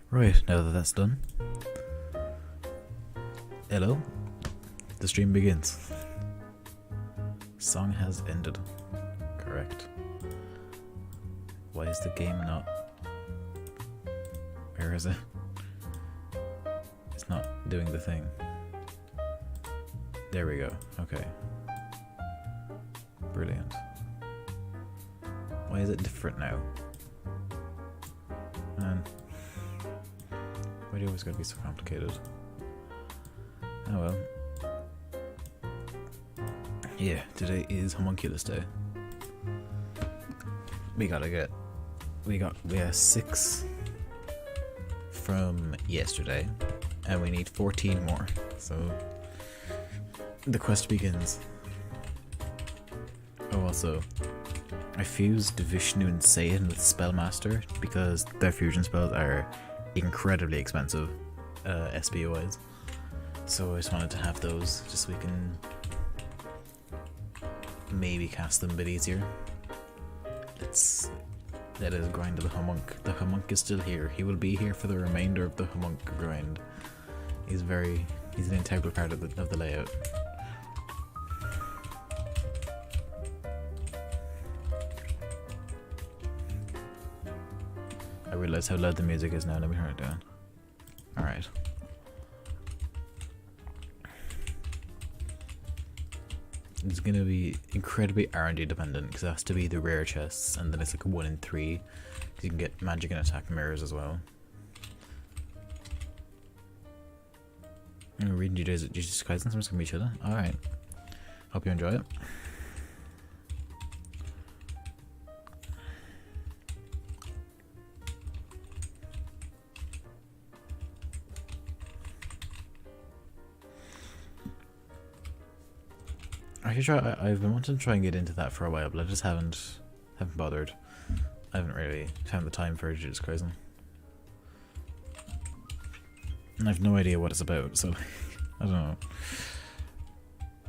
Right, now that that's done. Hello? The stream begins. Song has ended. Correct. Why is the game not... Where is it? It's not doing the thing. There we go. Okay. Brilliant. Why is it different now? Man. Why do you always gotta be so complicated? Oh well. Yeah, today is Homunculus Day. We have 6 from yesterday, and we need 14 more. So the quest begins. Oh, also, I fused Vishnu and Satan with Spellmaster because their fusion spells are incredibly expensive, SP wise. So I just wanted to have those just so we can maybe cast them a bit easier. Let us grind to the Homunc. The Homunc is still here. He will be here for the remainder of the Homunc grind. He's an integral part of the layout. I realize how loud the music is now. Let me turn it down. Alright. It's gonna be incredibly R&D dependent because it has to be the rare chests, and then it's like a 1 in 3. You can get magic and attack mirrors as well. I'm reading Jesus Christ, I'm just gonna be chilling. Alright. Hope you enjoy it. I've been wanting to try and get into that for a while, but I just haven't bothered. I haven't really found the time for Jesus Christ. And I have no idea what it's about, so I don't know.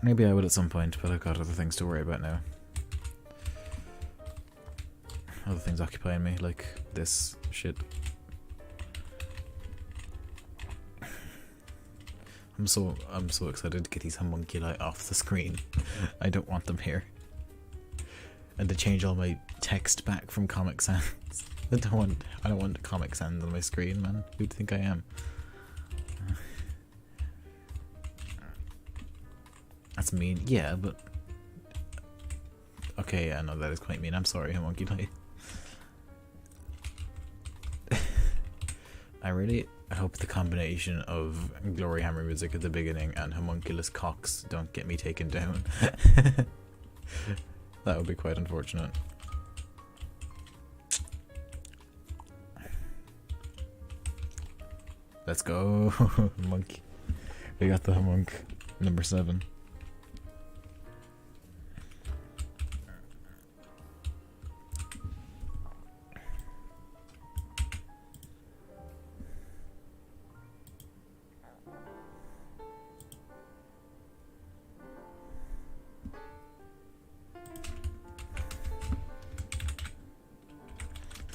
Maybe I would at some point, but I've got other things to worry about now. Other things occupying me, like this shit. I'm so excited to get these homunculi off the screen. I don't want them here. And to change all my text back from Comic Sans. I don't want Comic Sans on my screen, man. Who do you think I am? That's mean. Yeah, but okay, I know that is quite mean. I'm sorry, homunculi. I hope the combination of Glory Hammer music at the beginning and homunculus cocks don't get me taken down. That would be quite unfortunate. Let's go, Homunc. We got the Homunc, number 7.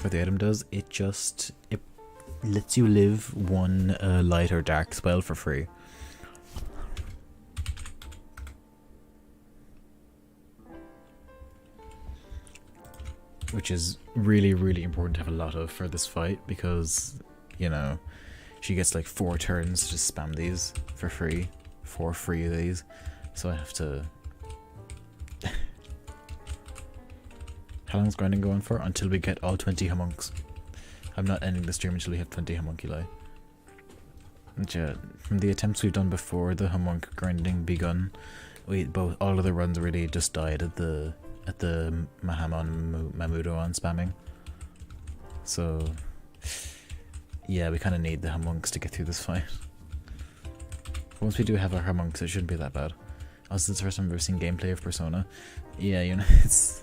What the item does, it lets you live 1 light or dark spell for free. Which is really, really important to have a lot of for this fight because, you know, she gets like 4 turns to just spam these for free. 4 free of these. So I have to... How long is grinding going for? Until we get all 20 homuncs. I'm not ending the stream until we have 20 homunculi. And yeah, from the attempts we've done before the homunc grinding begun, all of the runs really just died at the Mahamon Mamudon spamming. So yeah, we kind of need the homuncs to get through this fight. Once we do have our homuncs, it shouldn't be that bad. Also, it's the first time I've ever seen gameplay of Persona. Yeah, you know, it's...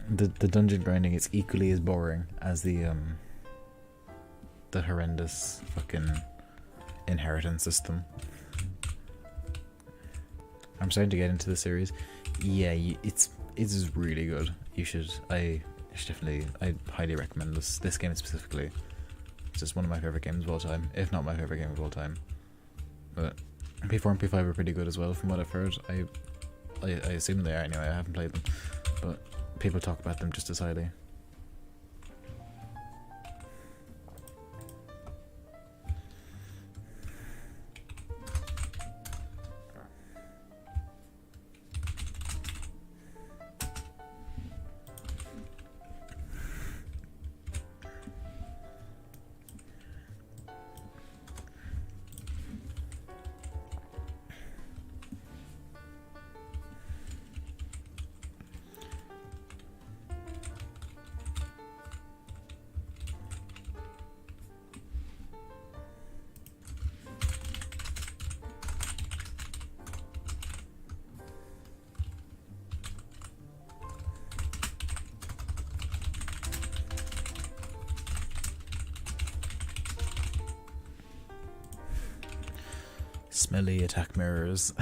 The dungeon grinding is equally as boring as the horrendous fucking inheritance system. I'm starting to get into the series. Yeah, it's really good. You should. I highly recommend this game specifically. It's just one of my favorite games of all time, if not my favorite game of all time. But P4 and P5 are pretty good as well, from what I've heard. I assume they are anyway. I haven't played them, but people talk about them just as highly. Smelly attack mirrors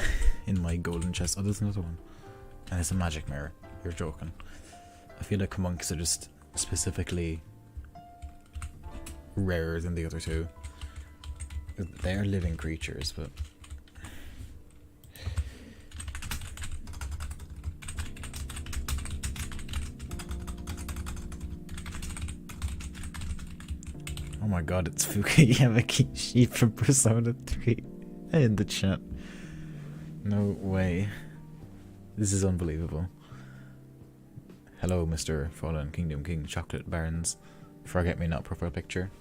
in my golden chest. Oh, there's another one. And it's a magic mirror. You're joking. I feel like Homuncs are just specifically rarer than the other two. They are living creatures, but... Oh my god, it's Fukuyama Kishi from Persona 3 in the chat. No way. This is unbelievable. Hello, Mr. Fallen Kingdom King Chocolate Barons. Forget me not profile picture.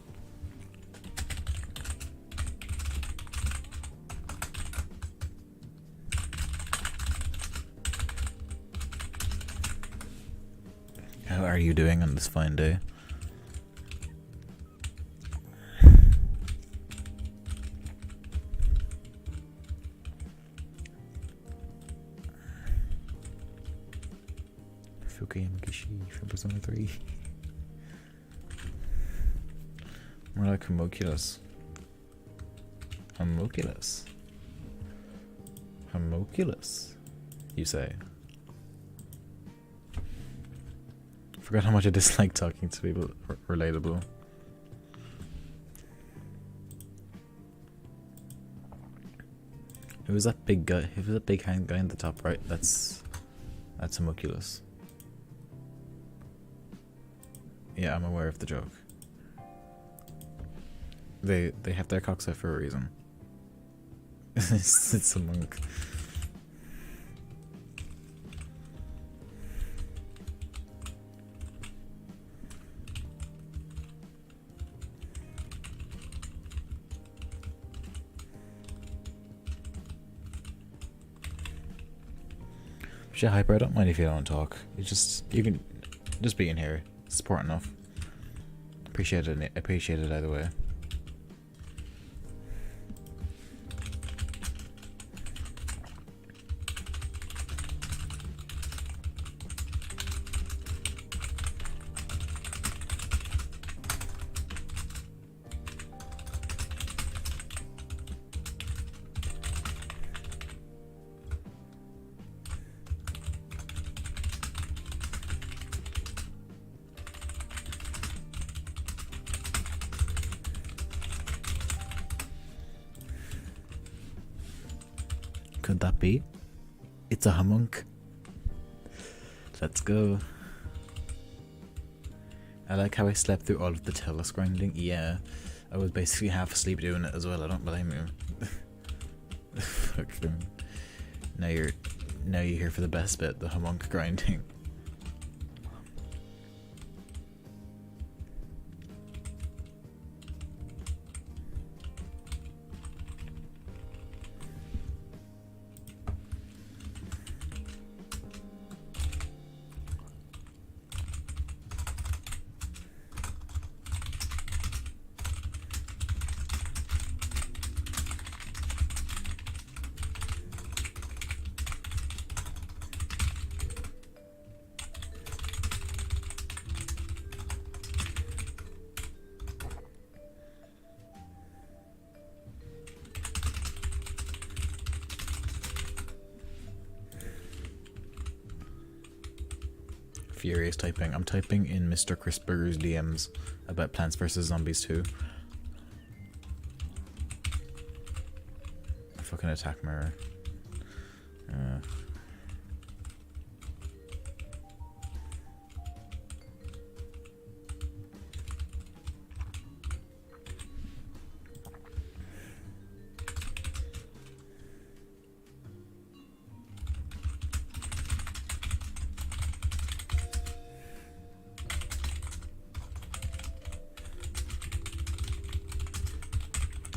How are you doing on this fine day? Fukuyama Kishi from Persona 3. More like Homunculus. Homunculus. Homunculus, you say? Forgot how much I dislike talking to people. Relatable. Who was that big guy? Who was that big hand guy in the top right? That's Homunculus. Yeah, I'm aware of the joke. They have their cocks out for a reason. It's a monk. Shit, Hyper, I don't mind if you don't talk. You can just be in here. Support enough. Appreciate it either way. Could that be? It's a Homunc. Let's go. I like how I slept through all of the Tellus grinding. Yeah, I was basically half asleep doing it as well. I don't blame you. Fucking. Now you're here for the best bit, the Homunc grinding. Furious typing. I'm typing in Mr. Chris Burger's DMs about Plants vs Zombies 2. broken attack mirror.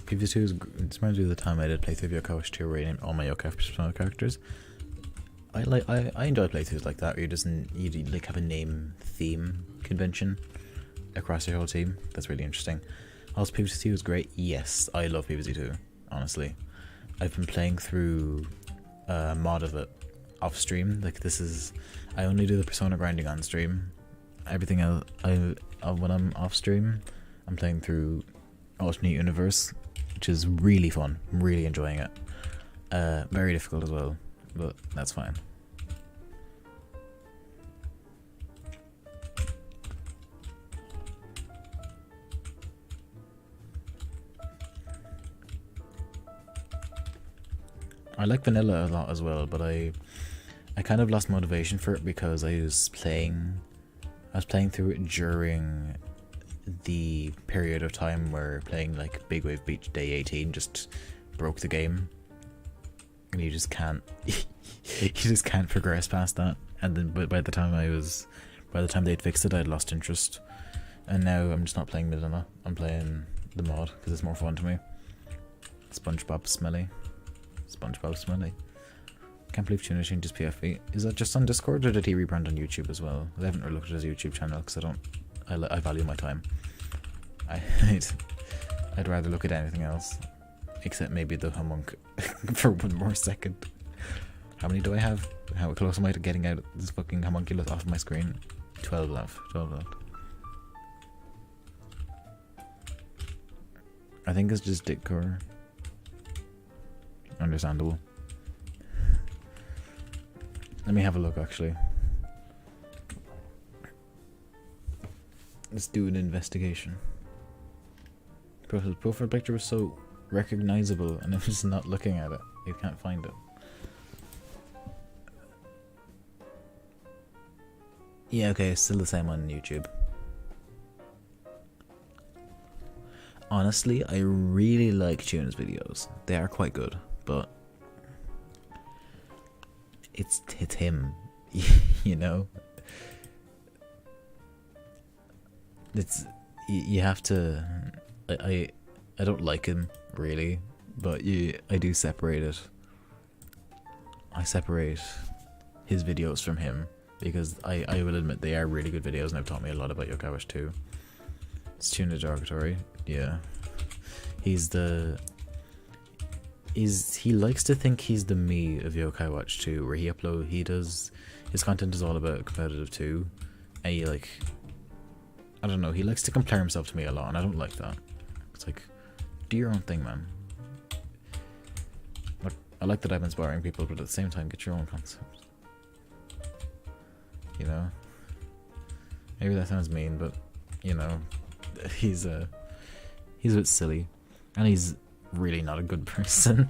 PvZ2 is, it reminds me of the time I did playthrough of Yokai Watch 2 where I named all my Yokai persona characters. I enjoy playthroughs like that where you like have a name theme convention across your whole team. That's really interesting. Also, PvZ2 is great. Yes, I love PvZ2, honestly. I've been playing through a mod of it off stream. Like, this is, I only do the persona grinding on stream. Everything else, when I'm off stream, I'm playing through Alternate Universe, which is really fun. I'm really enjoying it. Very difficult as well, but that's fine. I like vanilla a lot as well, but I kind of lost motivation for it because I was playing through it during the period of time where playing like Big Wave Beach Day 18 just broke the game, and you just can't progress past that. And then by the time they'd fixed it, I'd lost interest, and now I'm just not playing vanilla. I'm playing the mod because it's more fun to me. SpongeBob Smelly. Can't believe Tuna changes PFP. Is that just on Discord or did he rebrand on YouTube as well? I haven't really looked at his YouTube channel because I value my time. I'd rather look at anything else, except maybe the Homunc for one more second. How many do I have? How close am I to getting out this fucking Homunculus off my screen? 12 left. 12 left. I think it's just dick core. Understandable. Let me have a look actually. Let's do an investigation. His profile picture was so recognizable and I'm just not looking at it. You can't find it. Yeah, okay, it's still the same on YouTube. Honestly, I really like Tuna's videos. They are quite good, but it's him, you know? It's, you have to, I don't like him, really, but I do separate it. I separate his videos from him, because I will admit they are really good videos and have taught me a lot about Yokai Watch 2. It's Tuna Derogatory, yeah. He likes to think he's the me of Yokai Watch 2, where he does, his content is all about competitive too, and he like, I don't know, he likes to compare himself to me a lot, and I don't like that. It's like, do your own thing, man. Like, I like that I'm inspiring people, but at the same time, get your own concept. You know? Maybe that sounds mean, but, you know, he's a bit silly, and he's really not a good person.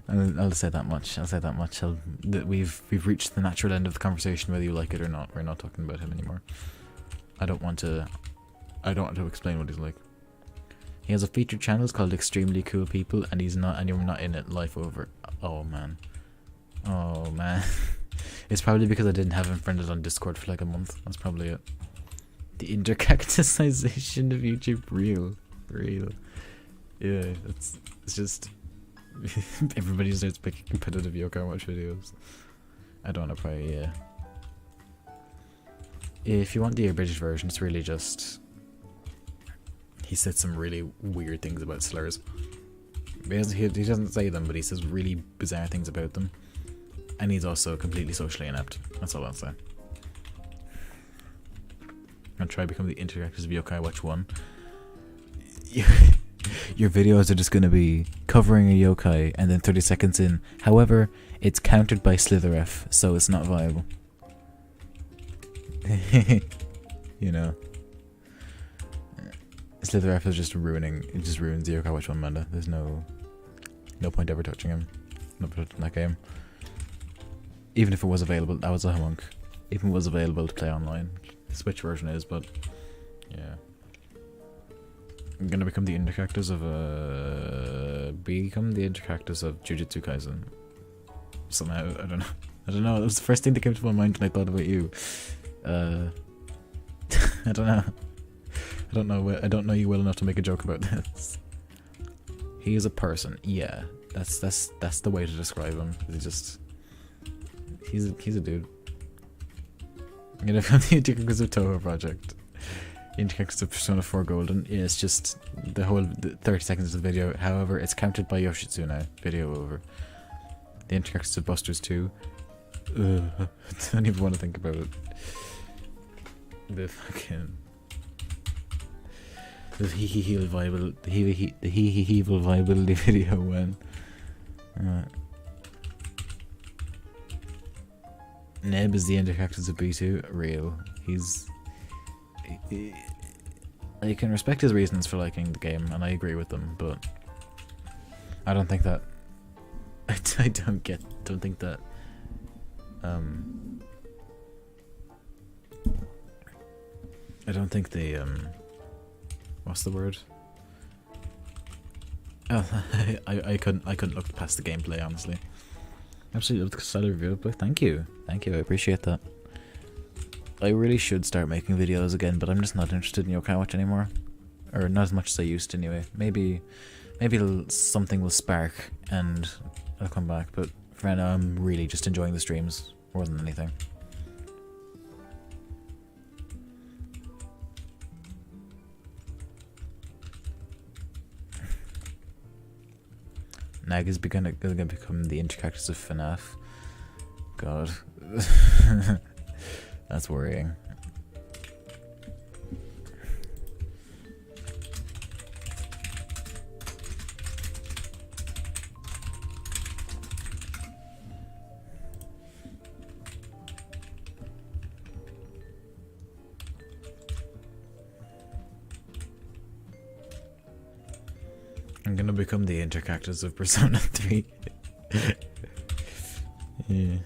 I'll say that much. We've reached the natural end of the conversation, whether you like it or not. We're not talking about him anymore. I don't want to explain what he's like. He has a featured channel called Extremely Cool People, and you're not in it. Life over. Oh man. It's probably because I didn't have him friended on Discord for like a month. That's probably it. The intercactusization of YouTube, real. Yeah, it's just everybody starts picking competitive Yokai Watch videos. I don't want to play, yeah. If you want the British version, it's really just, he said some really weird things about slurs. He doesn't say them, but he says really bizarre things about them. And he's also completely socially inept. That's all I'll say. I'll try to become the interactors of Yokai Watch 1. Your videos are just going to be covering a yokai and then 30 seconds in. However, it's countered by SlitherF, so it's not viable. You know. SlitherF is just ruins the Yokai Watch 1 meta. There's no No point ever touching him. No point in that game. Even if it was available, that was a Homunc. Even if it was available to play online. The Switch version is, but yeah. I'm gonna become the intercharacters of Jujutsu Kaisen. Somehow, I don't know. I don't know. It was the first thing that came to my mind when I thought about you. I don't know. I don't know you well enough to make a joke about this. He is a person. Yeah, that's the way to describe him. He's a dude. I'm gonna film the intercharacters of Toho project. Intercharacters of Persona 4 Golden. Yeah, it's just the whole 30 seconds of the video. However, it's counted by Yoshitsune. Video over. The intercharacters of Busters 2. I don't even want to think about it. The fucking... The he-he-heal viability video when... Neb is the intercharacters of B2. Real. I can respect his reasons for liking the game, and I agree with them, but... I don't think that... I don't think that... I don't think they, what's the word? Oh, I couldn't look past the gameplay, honestly. Absolutely love the style review, but thank you, I appreciate that. I really should start making videos again, but I'm just not interested in Yokai Watch anymore, or not as much as I used to anyway. Maybe something will spark and I'll come back, but for now I'm really just enjoying the streams more than anything. Nag is gonna become the intercharacters of FNAF. God. That's worrying. I'm gonna become the intercharacters of Persona 3. Yeah.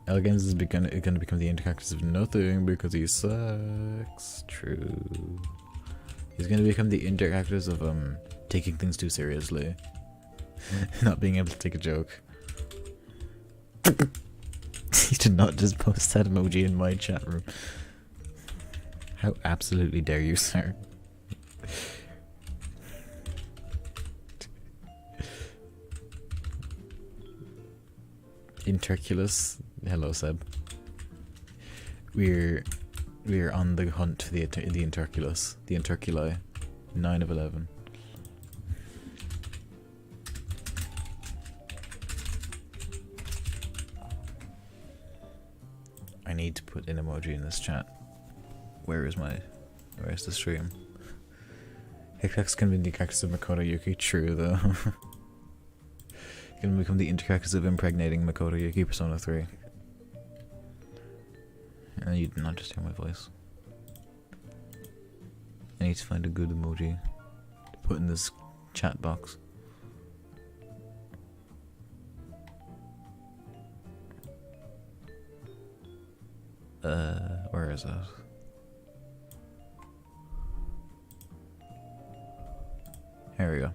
Elgames is gonna become the intercharacters of nothing because he sucks. True. He's gonna become the intercharacters of taking things too seriously. Not being able to take a joke. He did not just post that emoji in my chat room. How absolutely dare you, sir? Homunculus. Hello, Seb. We're on the hunt for the Homunculus. The Homunculi. 9 of 11. I need to put an emoji in this chat. Where's the stream? Hickax can be the characters of Makoto Yuki. True though. Gonna become the intercharacters of impregnating Makoto Yuki Persona 3. And you did not just hear my voice. I need to find a good emoji to put in this chat box. Where is that? Here we go.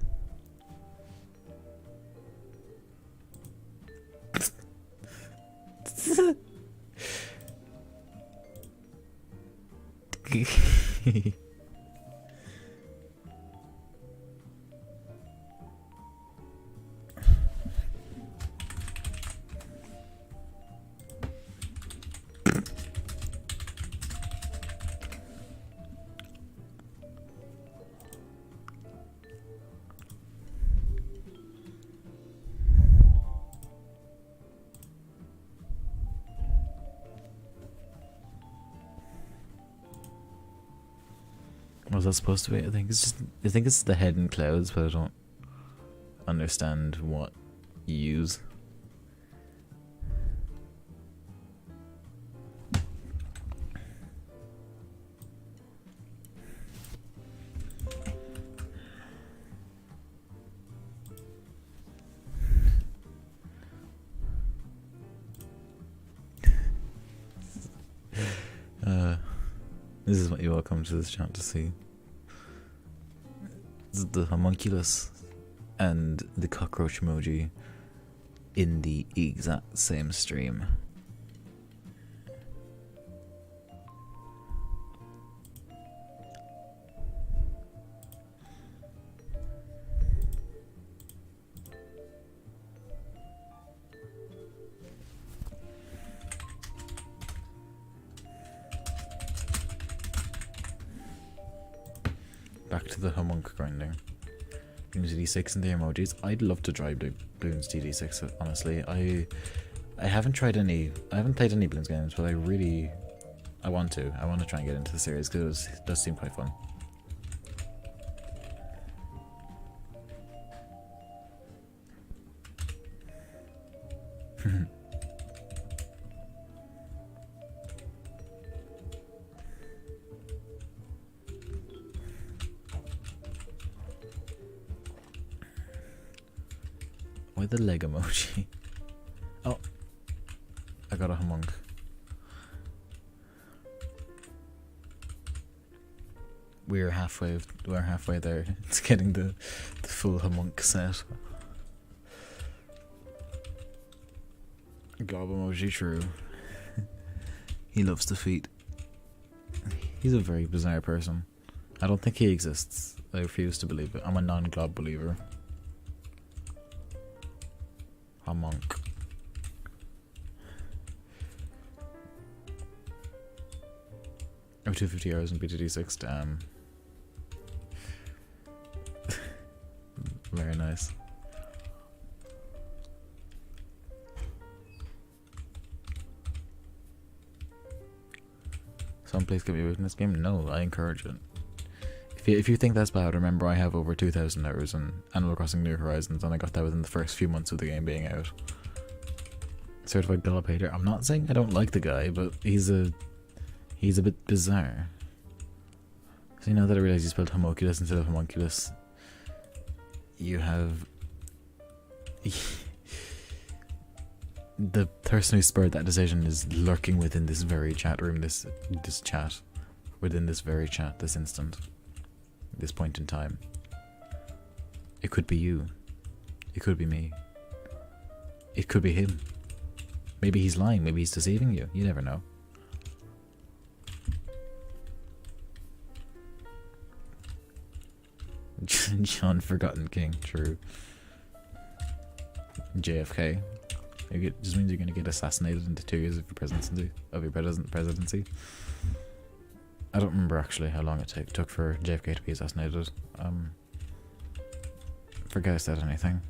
What's that supposed to be? I think it's the head in clouds, but I don't understand what you use. This is what you all come to this chat to see. This is the homunculus and the cockroach emoji in the exact same stream. Back to the Homunc grinding. Bloons DD6 and the emojis. I'd love to try Bloons DD6, honestly. I haven't tried any. I haven't played any Bloons games, but I want to. I want to try and get into the series because it does seem quite fun. Why the leg emoji? Oh, I got a Homunc. We're halfway there. It's getting the full Homunc set. Gob emoji, true. He loves defeat. He's a very bizarre person. I don't think he exists. I refuse to believe it. I'm a non-glob believer. Homunc. Oh, 250 hours in BTD6, damn. Very nice. Some please give me a in this game? No, I encourage it. If you think that's bad, remember I have over 2,000 hours in Animal Crossing New Horizons, and I got that within the first few months of the game being out. Certified glob hater. I'm not saying I don't like the guy, but he's a bit bizarre. So now that I realize you spelled homunculus instead of homunculus, you have the person who spurred that decision is lurking within this very chat room, this chat, within this very chat, this instant. This point in time. It could be you. It could be me. It could be him. Maybe he's lying. Maybe he's deceiving you. You never know. John Forgotten King. True. JFK. It just means you're going to get assassinated into 2 years of your presidency. I don't remember actually how long it took for JFK to be assassinated. Forget I said anything.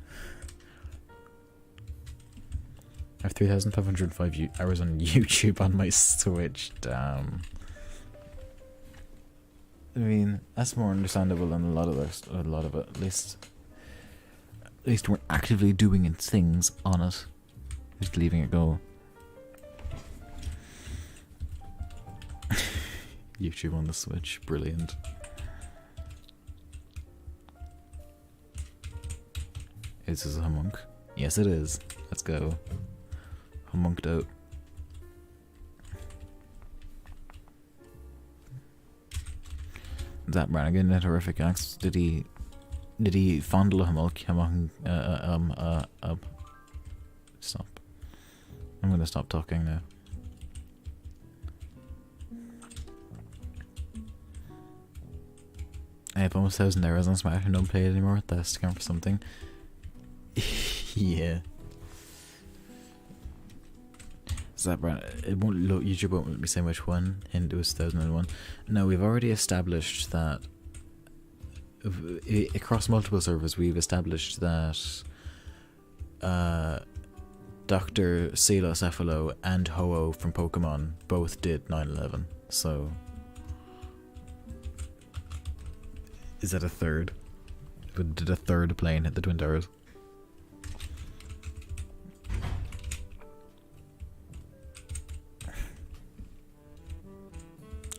I have 3,505 hours on YouTube on my Switch. Damn. I mean, that's more understandable than a lot of it. At least we're actively doing things on it. Just leaving it go. YouTube on the Switch, brilliant. Is this a Homunc? Yes it is. Let's go. Homunced out. Zap Brannigan, a horrific axe. Did he fondle a Homunc? Stop. I'm gonna stop talking now. I have almost 1,000 hours on Smash and don't play it anymore. That's to count for something. Yeah. It won't look, YouTube won't let me say which one. Hint, it was 2001. No, we've already established that across multiple servers we've established that Dr. Cephalo and Ho-Oh from Pokemon both did 9/11. So is that a third? Did a third plane hit the Twin Towers?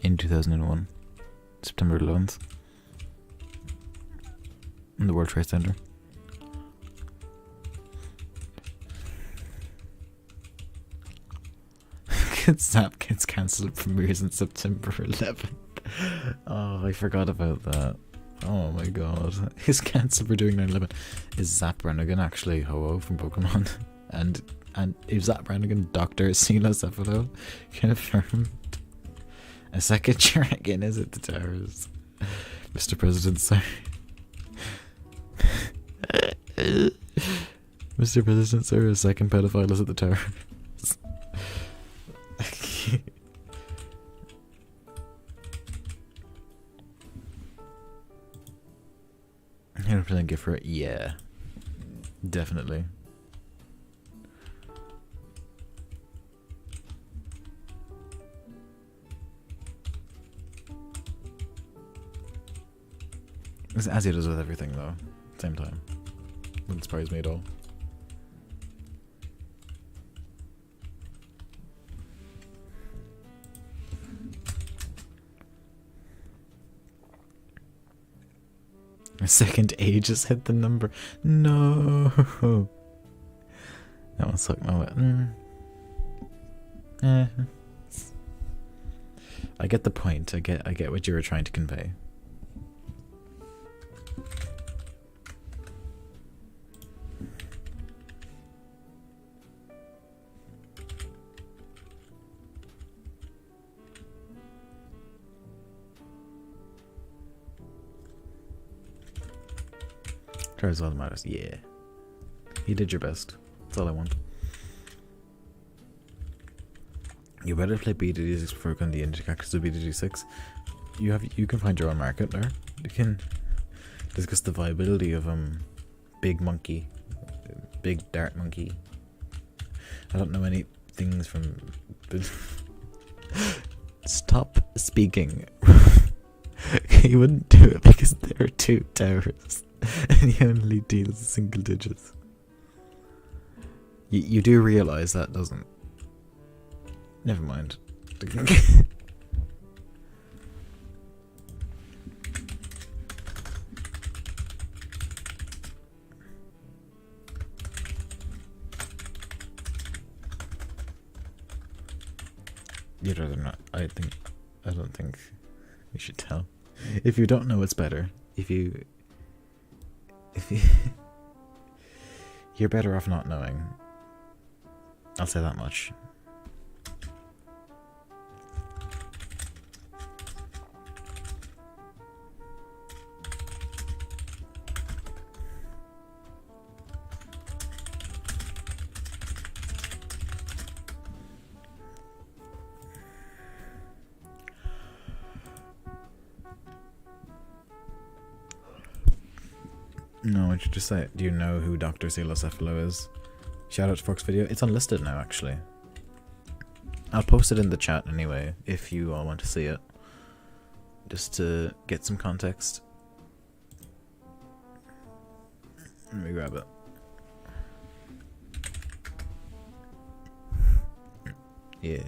In 2001, September 11th, in the World Trade Center. Zap gets cancelled premieres on September 11th. Oh, I forgot about that. Oh my god. His cancel for doing 9/11. Is Zap Brannigan actually Ho-Oh from Pokemon? and is Zap Brannigan Dr. Cephalo? Confirmed. A second dragon, is it the towers? Mr. President, sorry. Mr. President, sir, a second pedophile is at the towers. You're playing gift for it? Yeah. Definitely. As he does with everything though. Same time. Wouldn't surprise me at all. A second A just hit the number. No. That one sucked my way. I get the point. I get what you were trying to convey. Tries all that matters. Yeah. You did your best. That's all I want. You better play BDD6 before going to the indie cactus of BDD6. You can find your own market there. You can discuss the viability of big monkey. Big dart monkey. I don't know any things from stop speaking. You wouldn't do it because there are 2 towers. And he only deals single digits. You do realise that, doesn't? Never mind. You'd rather not. I don't think we should tell. If you don't know, it's better. If you you're better off not knowing. I'll say that much. No, what you just say? Do you know who Dr. Cephalo is? Shout out to Fork's video. It's unlisted now, actually. I'll post it in the chat anyway, if you all want to see it. Just to get some context. Let me grab it. Yeah.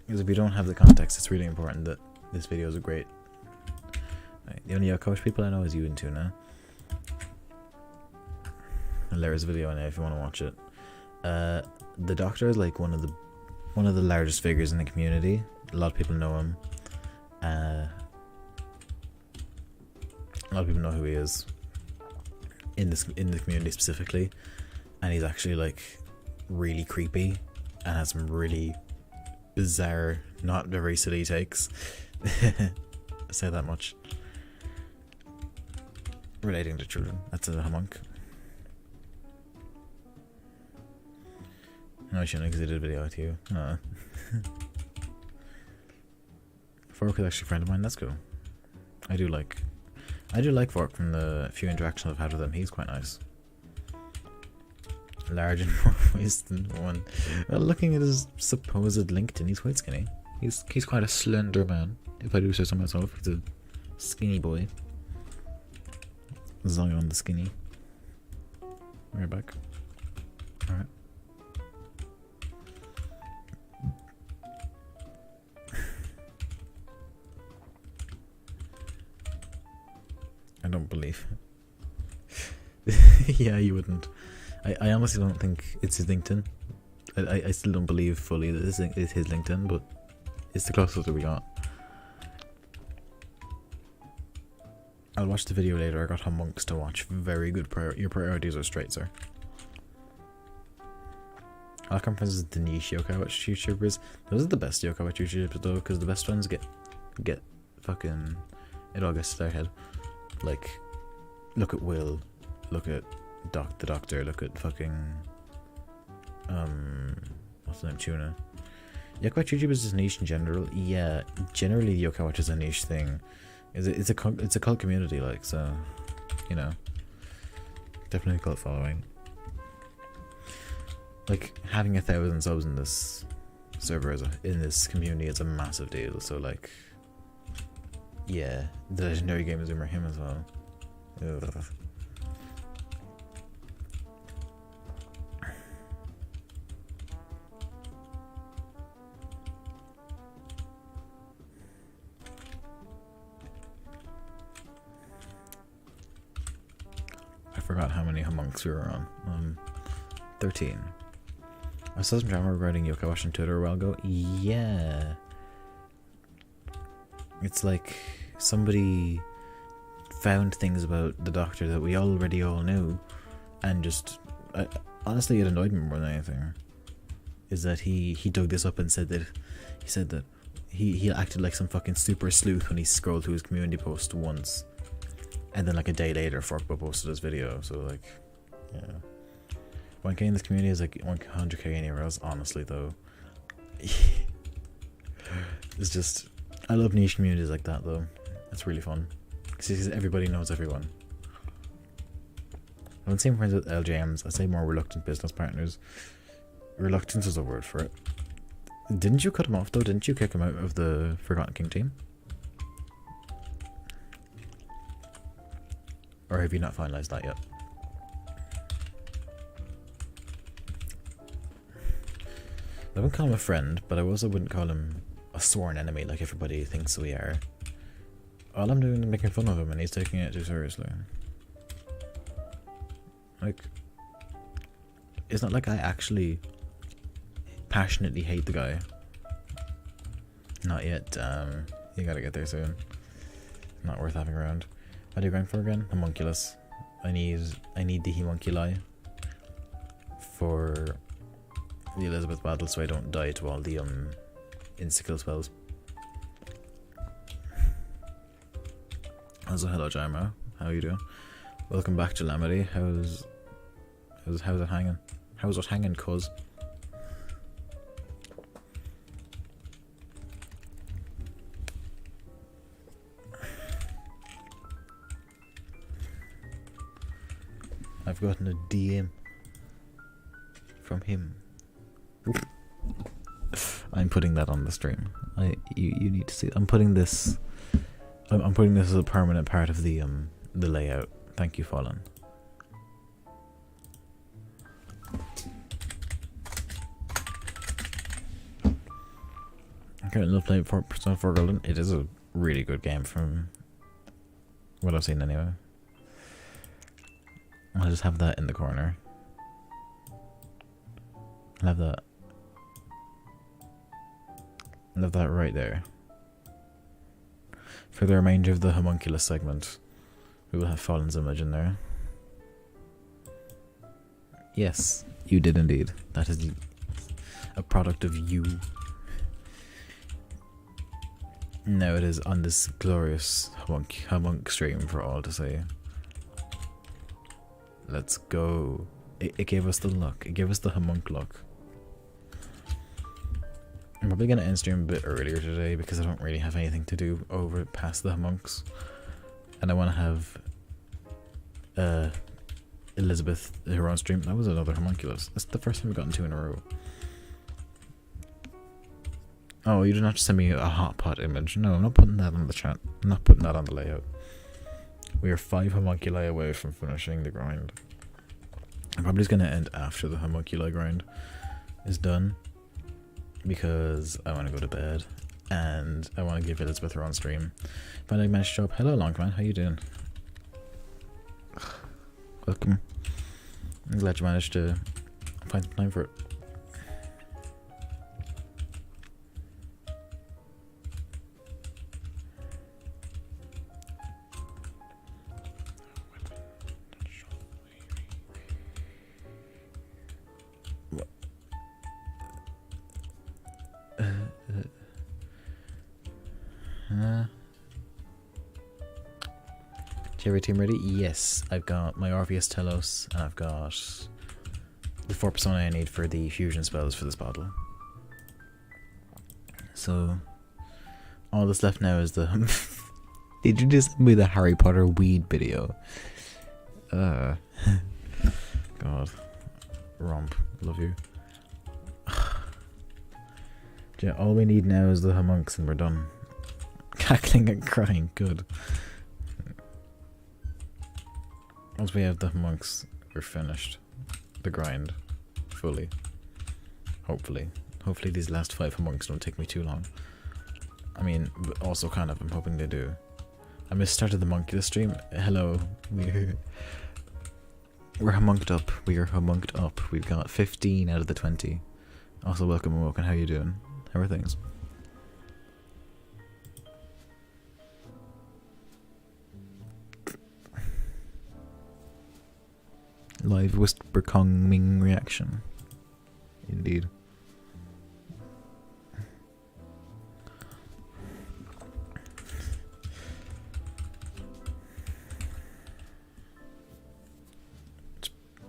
Because if you don't have the context, it's really important that this video is great. Right, the only coach people I know is you and Tuna. And there's a video on it if you want to watch it. The Doctor is like one of the largest figures in the community. A lot of people know him. A lot of people know who he is in the community specifically, and he's actually like really creepy and has some really bizarre, not very silly takes. I'll say that much. Relating to children. That's a Homunc. No, I shouldn't, because I did a video with you. Fork is actually a friend of mine. That's cool. I do like Fork from the few interactions I've had with him. He's quite nice. Large and more waist than one. Well, looking at his supposed LinkedIn, he's quite skinny. He's quite a slender man, if I do say so myself. He's a skinny boy. Zion on the skinny. Right back. Alright. I don't believe it. Yeah, you wouldn't. I honestly don't think it's his LinkedIn. I still don't believe fully that this is his LinkedIn, but it's the closest that we got. I'll watch the video later. I got Homuncs to watch. Very good. Your priorities are straight, sir. I'll compare the niche yokai watch YouTubers. Those are the best yokai watch YouTubers though, because the best ones get fucking, it all gets to their head. Like, look at Will, look at the Doctor, look at fucking what's the name, Tuna. Yokai watch YouTubers is niche in general. Yeah, generally yokai watch is a niche thing. It's a cult community, like, so, you know, definitely a cult following. Like, having 1,000 subs in this server in this community is a massive deal. So, like, yeah, the legendary game is him as well. Ugh. I forgot how many Homuncs we were on. 13. I saw some drama regarding yokai watch on Twitter a while ago. Yeah. It's like somebody found things about the Doctor that we already all knew, and just honestly it annoyed me more than anything. Is that he dug this up and said that he acted like some fucking super sleuth when he scrolled through his community post once, and then like a day later Forkbo posted his video. So like, yeah. 1k in this community is like 100k anywhere else, honestly, though. It's just, I love niche communities like that, though. It's really fun. Because everybody knows everyone. I wouldn't say I'm friends with LJMs, I'd say more reluctant business partners. Reluctance is a word for it. Didn't you cut him off, though? Didn't you kick him out of the Forgotten King team? Or have you not finalized that yet? I wouldn't call him a friend, but I also wouldn't call him a sworn enemy like everybody thinks we are. All I'm doing is making fun of him and he's taking it too seriously. Like, it's not like I actually passionately hate the guy. Not yet, you gotta get there soon. Not worth having around. What are you going for again? Homunculus. I need the Homunculi for the Elizabeth battle, so I don't die to all the insta-kill spells. Also, hello Jaima, how are you doing? Welcome back to Lamity. How's it hanging? How's it hanging, cuz? I've gotten a DM from him. I'm putting that on the stream. You need to see. I'm putting this as a permanent part of the layout. Thank you, Fallen. Okay, love playing Persona 4 Golden. It is a really good game from what I've seen anyway. I'll just have that in the corner. I'll have that. I'll have that right there. For the remainder of the Homunculus segment, we will have Fallen's image in there. Yes, you did indeed. That is a product of you. Now it is on this glorious Homunc stream for all to see. Let's go. It gave us the luck. It gave us the Homunc luck. I'm probably going to end stream a bit earlier today because I don't really have anything to do over past the Homuncs. And I want to have Elizabeth, her own stream. That was another Homunculus. That's the first time we've gotten 2 in a row. Oh, you didn't have to send me a hot pot image. No, I'm not putting that on the chat. I'm not putting that on the layout. We are 5 homunculi away from finishing the grind. I'm probably just going to end after the homunculi grind is done, because I want to go to bed and I want to give Elizabeth her own stream. Finally managed to show up. Hello Longman, how you doing? Welcome. I'm glad you managed to find some time for it. carry team ready? Yes, I've got my RVS Telos, and I've got the 4 persona I need for the fusion spells for this battle. So, all that's left now is the... Did you just send me the Harry Potter weed video? God. Romp. Love you. Yeah, all we need now is the Homuncs and we're done. Cackling and crying, good. Once we have the Homuncs, we're finished. The grind. Fully. Hopefully. Hopefully these last 5 Homuncs don't take me too long. I mean, also kind of, I'm hoping they do. I misstarted the Homunculus stream. Hello. We're Homunced up. We are Homunced up. We've got 15 out of the 20. Also, welcome Awoken. How you doing? How are things? Live Whisper Kong Ming reaction. Indeed.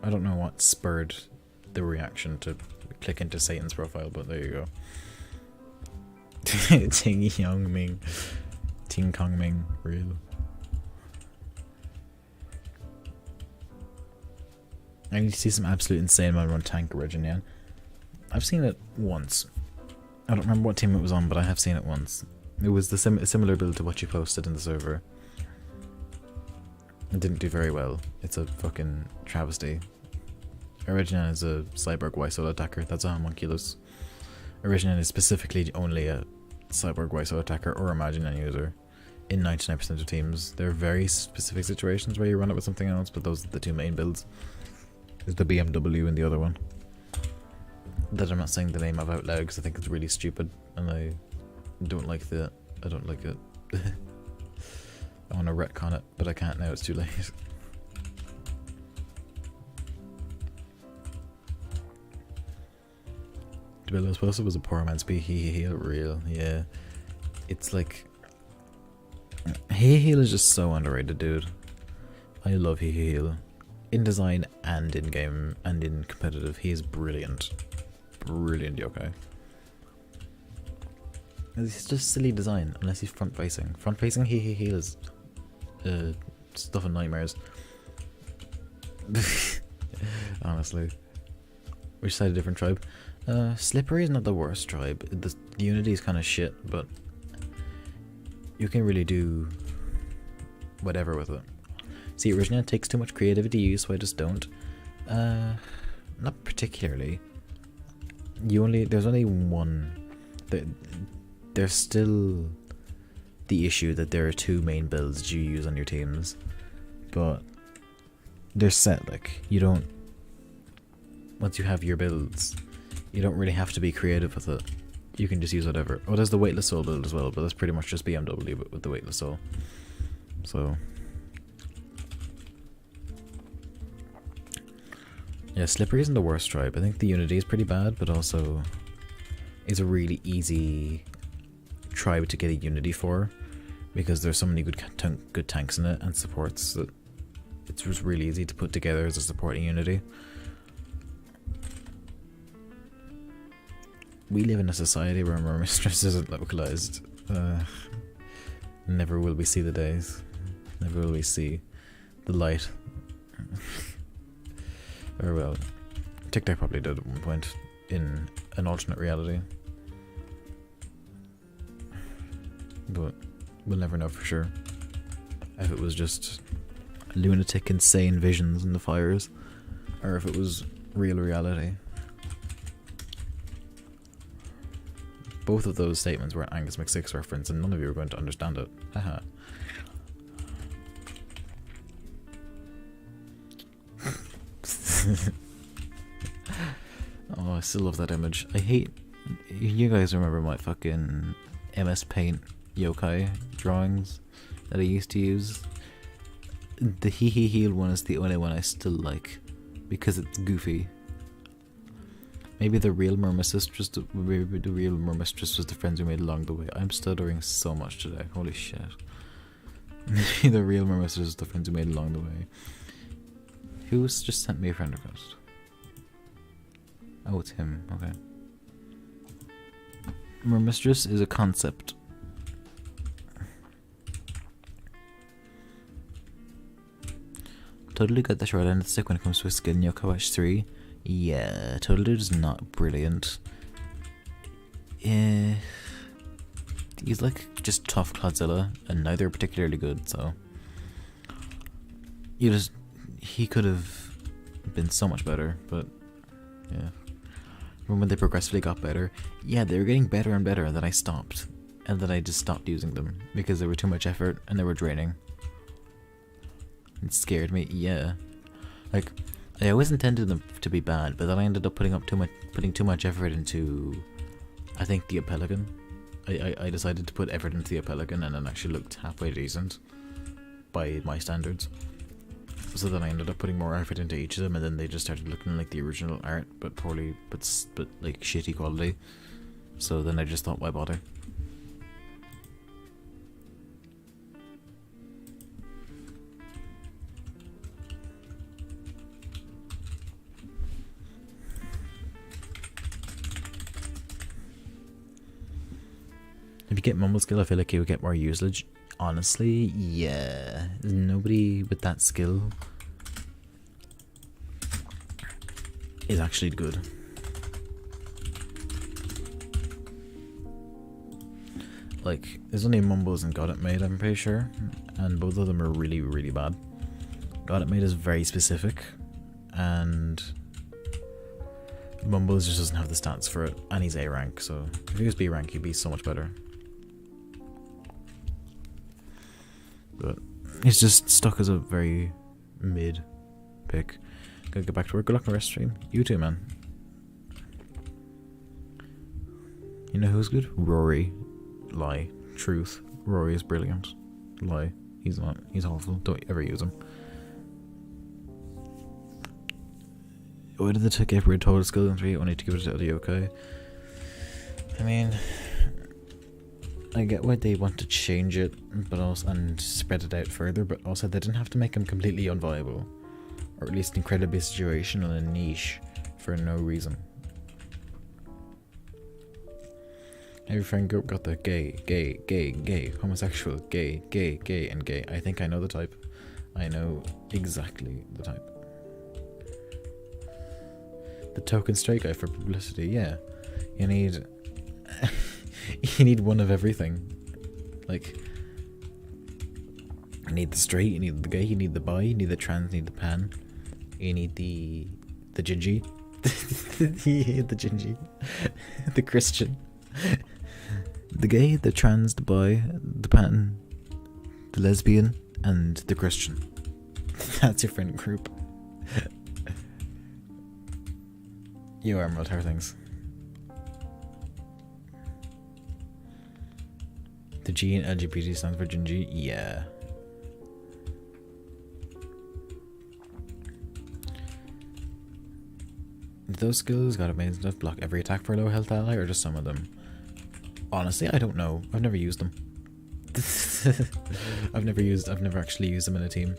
I don't know what spurred the reaction to click into Satan's profile, but there you go. Ting Yong Ming. Ting Kong Ming. Real. I need to see some absolute insane man run tank origin, yeah. I've seen it once. I don't remember what team it was on, but I have seen it once. It was the similar build to what you posted in the server. It didn't do very well. It's a fucking travesty. Origin is a Cyborg Y-Soul attacker. That's a Homunculus. Origin is specifically only a Cyborg Y-Soul attacker or Imagine End user. In 99% of teams. There are very specific situations where you run it with something else, but those are the 2 main builds. There's the BMW and the other one. That I'm not saying the name of out loud because I think it's really stupid and I don't like it. I want to retcon it, but I can't now, it's too late. The build I was supposed to was a poor man's heal real, yeah. It's like heal is just so underrated, dude. I love heal. In design and in game and in competitive, he is brilliant. Brilliant yokai. It's just silly design unless he's front facing. Front facing heal is stuff of nightmares. Honestly. Which side a different tribe? Slippery is not the worst tribe. The Unity is kind of shit, but you can really do whatever with it. See, Origin takes too much creativity to use, so I just don't. Not particularly. There's only one. There's still the issue that there are 2 main builds you use on your teams, but they're set. Like, you don't. Once you have your builds, you don't really have to be creative with it. You can just use whatever. Oh, there's the Weightless Soul build as well, but that's pretty much just BMW but with the Weightless Soul. So. Yeah, Slippery isn't the worst tribe. I think the Unity is pretty bad, but also is a really easy tribe to get a Unity for because there's so many good tanks in it and supports that it's just really easy to put together as a supporting Unity. We live in a society where our mistress isn't localized. Never will we see the days. Never will we see the light. Or well, TikTok probably did at one point in an alternate reality. But we'll never know for sure. If it was just lunatic, insane visions in the fires, or if it was real reality. Both of those statements were an Angus McSix reference, and none of you are going to understand it. Haha. Oh, I still love that image. I hate. You guys remember my fucking MS Paint yokai drawings that I used to use? The heal one is the only one I still like because it's goofy. Maybe the real Mermistress was the friends we made along the way. I'm stuttering so much today. Holy shit. The real more messages, the friends we made along the way. Who's just sent me a friend request? Oh, it's him. Okay. More mistress is a concept. Totally got the short end of the stick when it comes to a skill in Yokai 3. Yeah, Totally is not brilliant. Yeah. He's like just tough Godzilla, and neither particularly good, so he could have been so much better, but yeah. Remember when they progressively got better? Yeah, they were getting better and better, and then I stopped. And then I just stopped using them because they were too much effort and they were draining. It scared me, yeah. Like, I always intended them to be bad, but then I ended up putting too much effort into, I think, the Pelican. I decided to put effort into the Pelican, and it actually looked halfway decent by my standards. So then I ended up putting more effort into each of them, and then they just started looking like the original art, but poorly, but like shitty quality. So then I just thought, why bother? If you get Mumble skill, I feel like you would get more usage. Honestly, yeah. Nobody with that skill is actually good. Like, there's only Mumbles and Got It Made, I'm pretty sure. And both of them are really, really bad. Got It Made is very specific. And Mumbles just doesn't have the stats for it. And he's A rank, so if he was B rank, he'd be so much better. But he's just stuck as a very mid pick. Gotta get back to work. Good luck on the rest stream. You too, man. You know who's good? Rory. Lie. Truth. Rory is brilliant. Lie. He's not. He's awful. Don't ever use him. Why did they take every total skill in 3 only to give it to the yokai? I mean, I get why they want to change it, but also and spread it out further. But also, they didn't have to make him completely unviable, or at least incredibly situational and niche for no reason. Every friend group got the gay, homosexual, gay, and gay. I think I know the type. I know exactly the type. The token straight guy for publicity. Yeah, you need. You need one of everything. Like, you need the straight, you need the gay, you need the bi, you need the trans, you need the pan, you need the gingy, the gingy, the Christian, the gay, the trans, the bi, the pan, the lesbian, and the Christian. That's your friend group. You are multiple things. The G in LGBT stands for Gingy? Yeah. Those skills got amazing stuff. Block every attack for a low health ally, or just some of them? Honestly, I don't know. I've never used them. I've never actually used them in a team.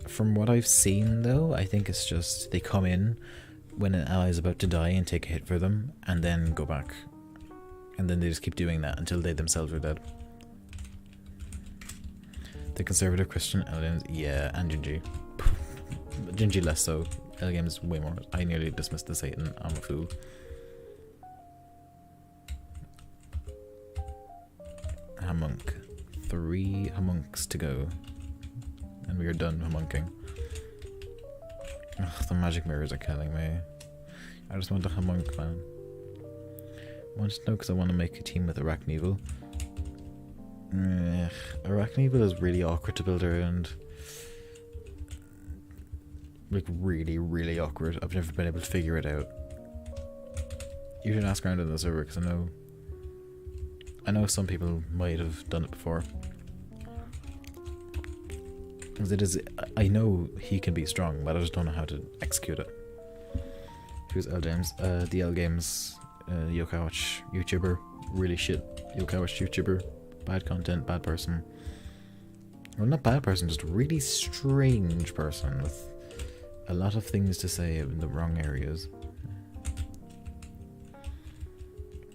From what I've seen though, I think it's just they come in when an ally is about to die and take a hit for them, and then go back. And then they just keep doing that until they themselves are dead. The conservative Christian Elgames, yeah, and Gingy. Gingy less so. Elgames way more. I nearly dismissed the Satan. I'm a fool. Homunc. 3 Homuncs to go. And we are done Homunking. Ugh, the magic mirrors are killing me. I just want a Homunc, man. I want to know because I want to make a team with Arachneval. Arachneval is really awkward to build around. Like, really, really awkward. I've never been able to figure it out. You should ask around in the server because I know some people might have done it before. Because it is, I know he can be strong, but I just don't know how to execute it. Who's Elgames? The Elgames Yokai Watch YouTuber. Really shit Yokai Watch YouTuber. Bad content, bad person. Well, not bad person, just a really strange person with a lot of things to say in the wrong areas.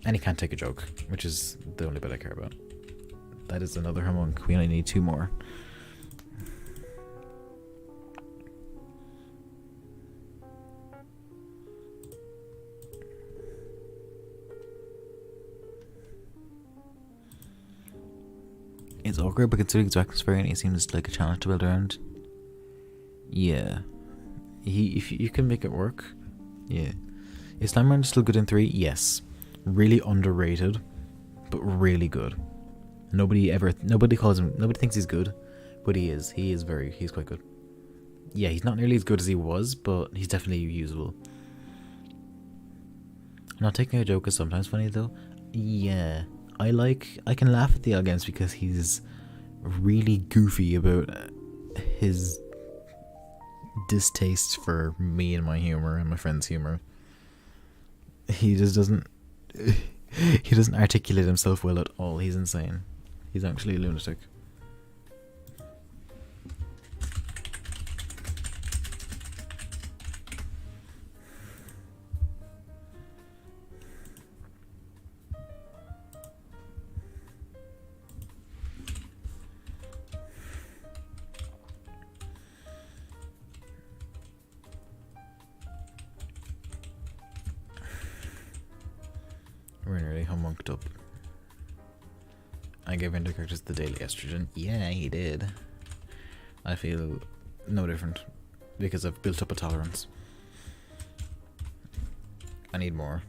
And he can't take a joke, which is the only bit I care about. That is another Homunc. We only need 2 more. It's awkward, but considering it's atmospheric, he seems like a challenge to build around. Yeah. If you can make it work, yeah. Is Slimer still good in 3? Yes. Really underrated, but really good. Nobody thinks he's good, but he is. He's quite good. Yeah, he's not nearly as good as he was, but he's definitely usable. Not taking a joke is sometimes funny though. Yeah. I can laugh at the Algens because he's really goofy about his distaste for me and my humor and my friend's humor. He just doesn't he doesn't articulate himself well at all. He's insane. He's actually a lunatic. We're nearly homunced up. I gave render characters the daily estrogen. Yeah, he did. I feel no different because I've built up a tolerance. I need more.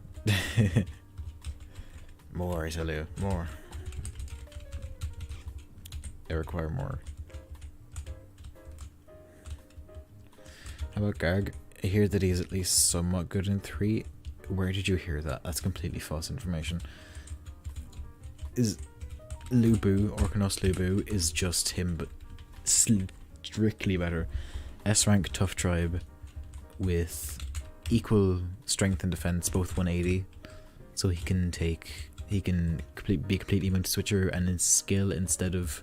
More, I tell you. More. I require more. How about Garg? I hear that he's at least somewhat good in 3. Where did you hear that? That's completely false information. Is Lubu, Orkanos Lubu, is just him, but strictly better. S rank tough tribe with equal strength and defense, both 180. So he can be completely immune to switcher, and in skill, instead of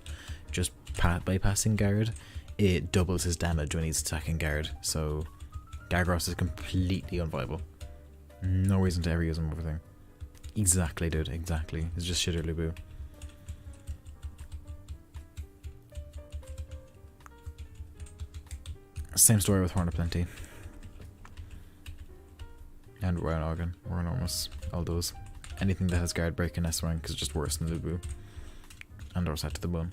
just bypassing guard, it doubles his damage when he's attacking guard. So Gargros is completely unviable. No reason to ever use him over there. Exactly, dude, exactly. It's just shitter Lubu. Same story with Horn of Plenty. And Royal Organ. We're enormous. All those. Anything that has guard break in S rank is just worse than Lubu. And or side to the bone.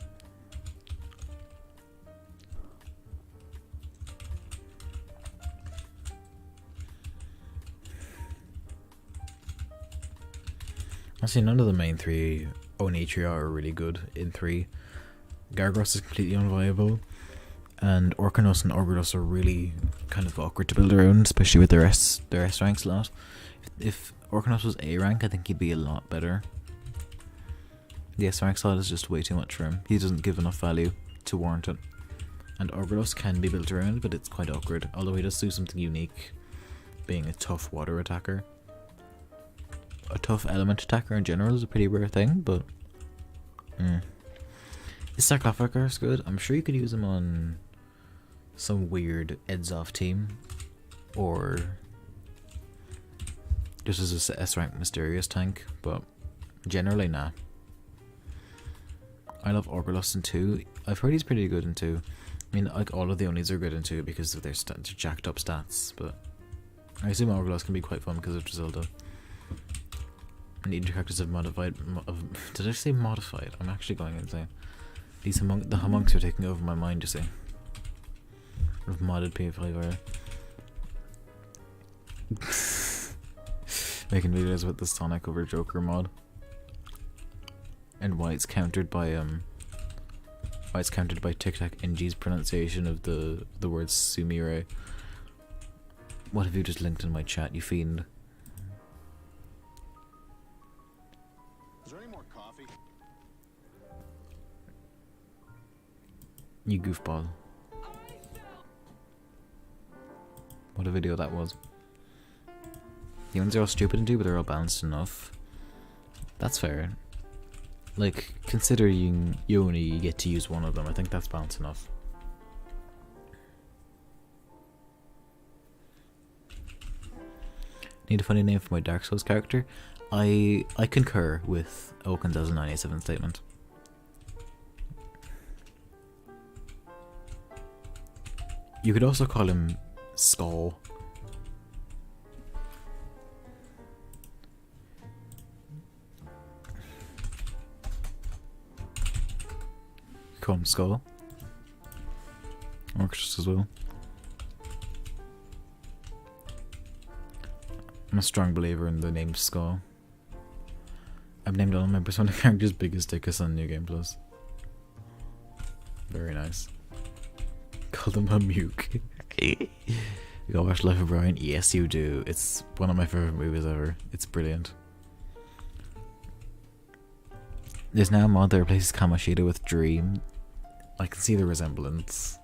Honestly, none of the main 3 Onitria are really good in 3. Gargros is completely unviable, and Orkanos and Orbidos are really kind of awkward to build around, especially with their S rank slot. If Orkanos was A rank, I think he'd be a lot better. The S rank slot is just way too much for him. He doesn't give enough value to warrant it. And Orbidos can be built around, but it's quite awkward, although he does do something unique, being a tough water attacker. A tough element attacker in general is a pretty rare thing, but Is Sarcophagus good? I'm sure you could use him on some weird Edzoff team, or just as a S rank mysterious tank, but generally nah. I love Orbilos in 2. I've heard he's pretty good in 2. I mean, like, all of the Onis are good in 2 because of their jacked up stats, but I assume Orbilos can be quite fun because of Drisilda. And the characters have modified. Did I say modified? I'm actually going insane. The Homuncs are taking over my mind, you see. I've modded P5R. Making videos with the Sonic over Joker mod. And why it's countered by Tic Tac NG's pronunciation of the word Sumire. What have you just linked in my chat, you fiend? Is there any more coffee? You goofball. What a video that was. The ones are all stupid and do, but they're all balanced enough. That's fair. Like, considering you only get to use one of them, I think that's balance enough. Need a funny name for my Dark Souls character? I concur with Oaken's 987 statement. You could also call him Skull. Call him Skull. Works just as well. I'm a strong believer in the name Skull. I've named all my Persona characters Biggest Dickus on New Game Plus. Very nice. Call them Homunc. You gotta watch Life of Brian? Yes, you do. It's one of my favorite movies ever. It's brilliant. There's now a mod that replaces Kamoshida with Dream. I can see the resemblance.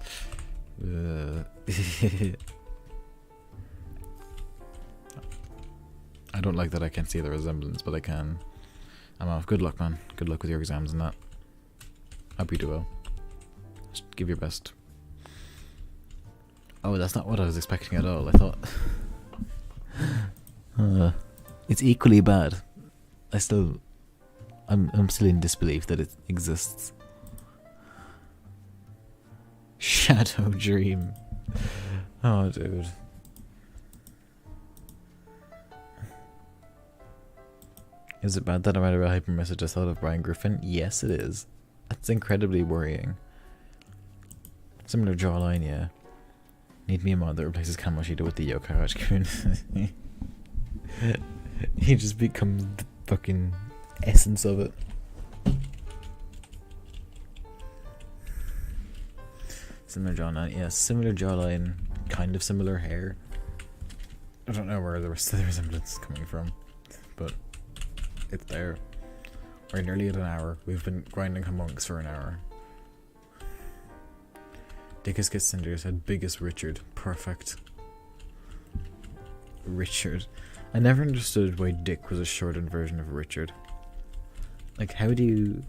I don't like that I can't see the resemblance, but I can. I'm off. Good luck, man. Good luck with your exams and that. Hope you do well. Just give your best. Oh, that's not what I was expecting at all. I thought... it's equally bad. I'm still in disbelief that it exists. Shadow Dream. Oh, dude. Is it bad that I read a hyper message I thought of Brian Griffin? Yes, it is. That's incredibly worrying. Similar jawline, yeah. Need me a mod that replaces Kamoshida with the Yokai community. He just becomes the fucking essence of it. Similar jawline, yeah, similar jawline, kind of similar hair. I don't know where the rest of the resemblance is coming from, but it's there. We're nearly at an hour. We've been grinding Homuncs for an hour. Dickest gets Cinder said biggest Richard. Perfect. Richard. I never understood why Dick was a shortened version of Richard. Like, how do you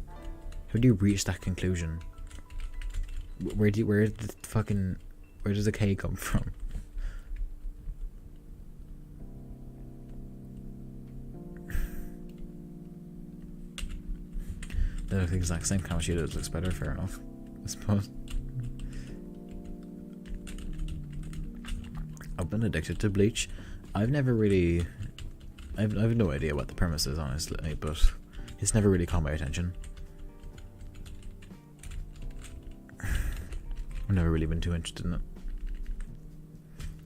reach that conclusion? Where does the K come from? They look the exact same. Kamoshida looks better, fair enough, I suppose. I've been addicted to Bleach. I've never really... I've no idea what the premise is, honestly, but it's never really caught my attention. I've never really been too interested in it.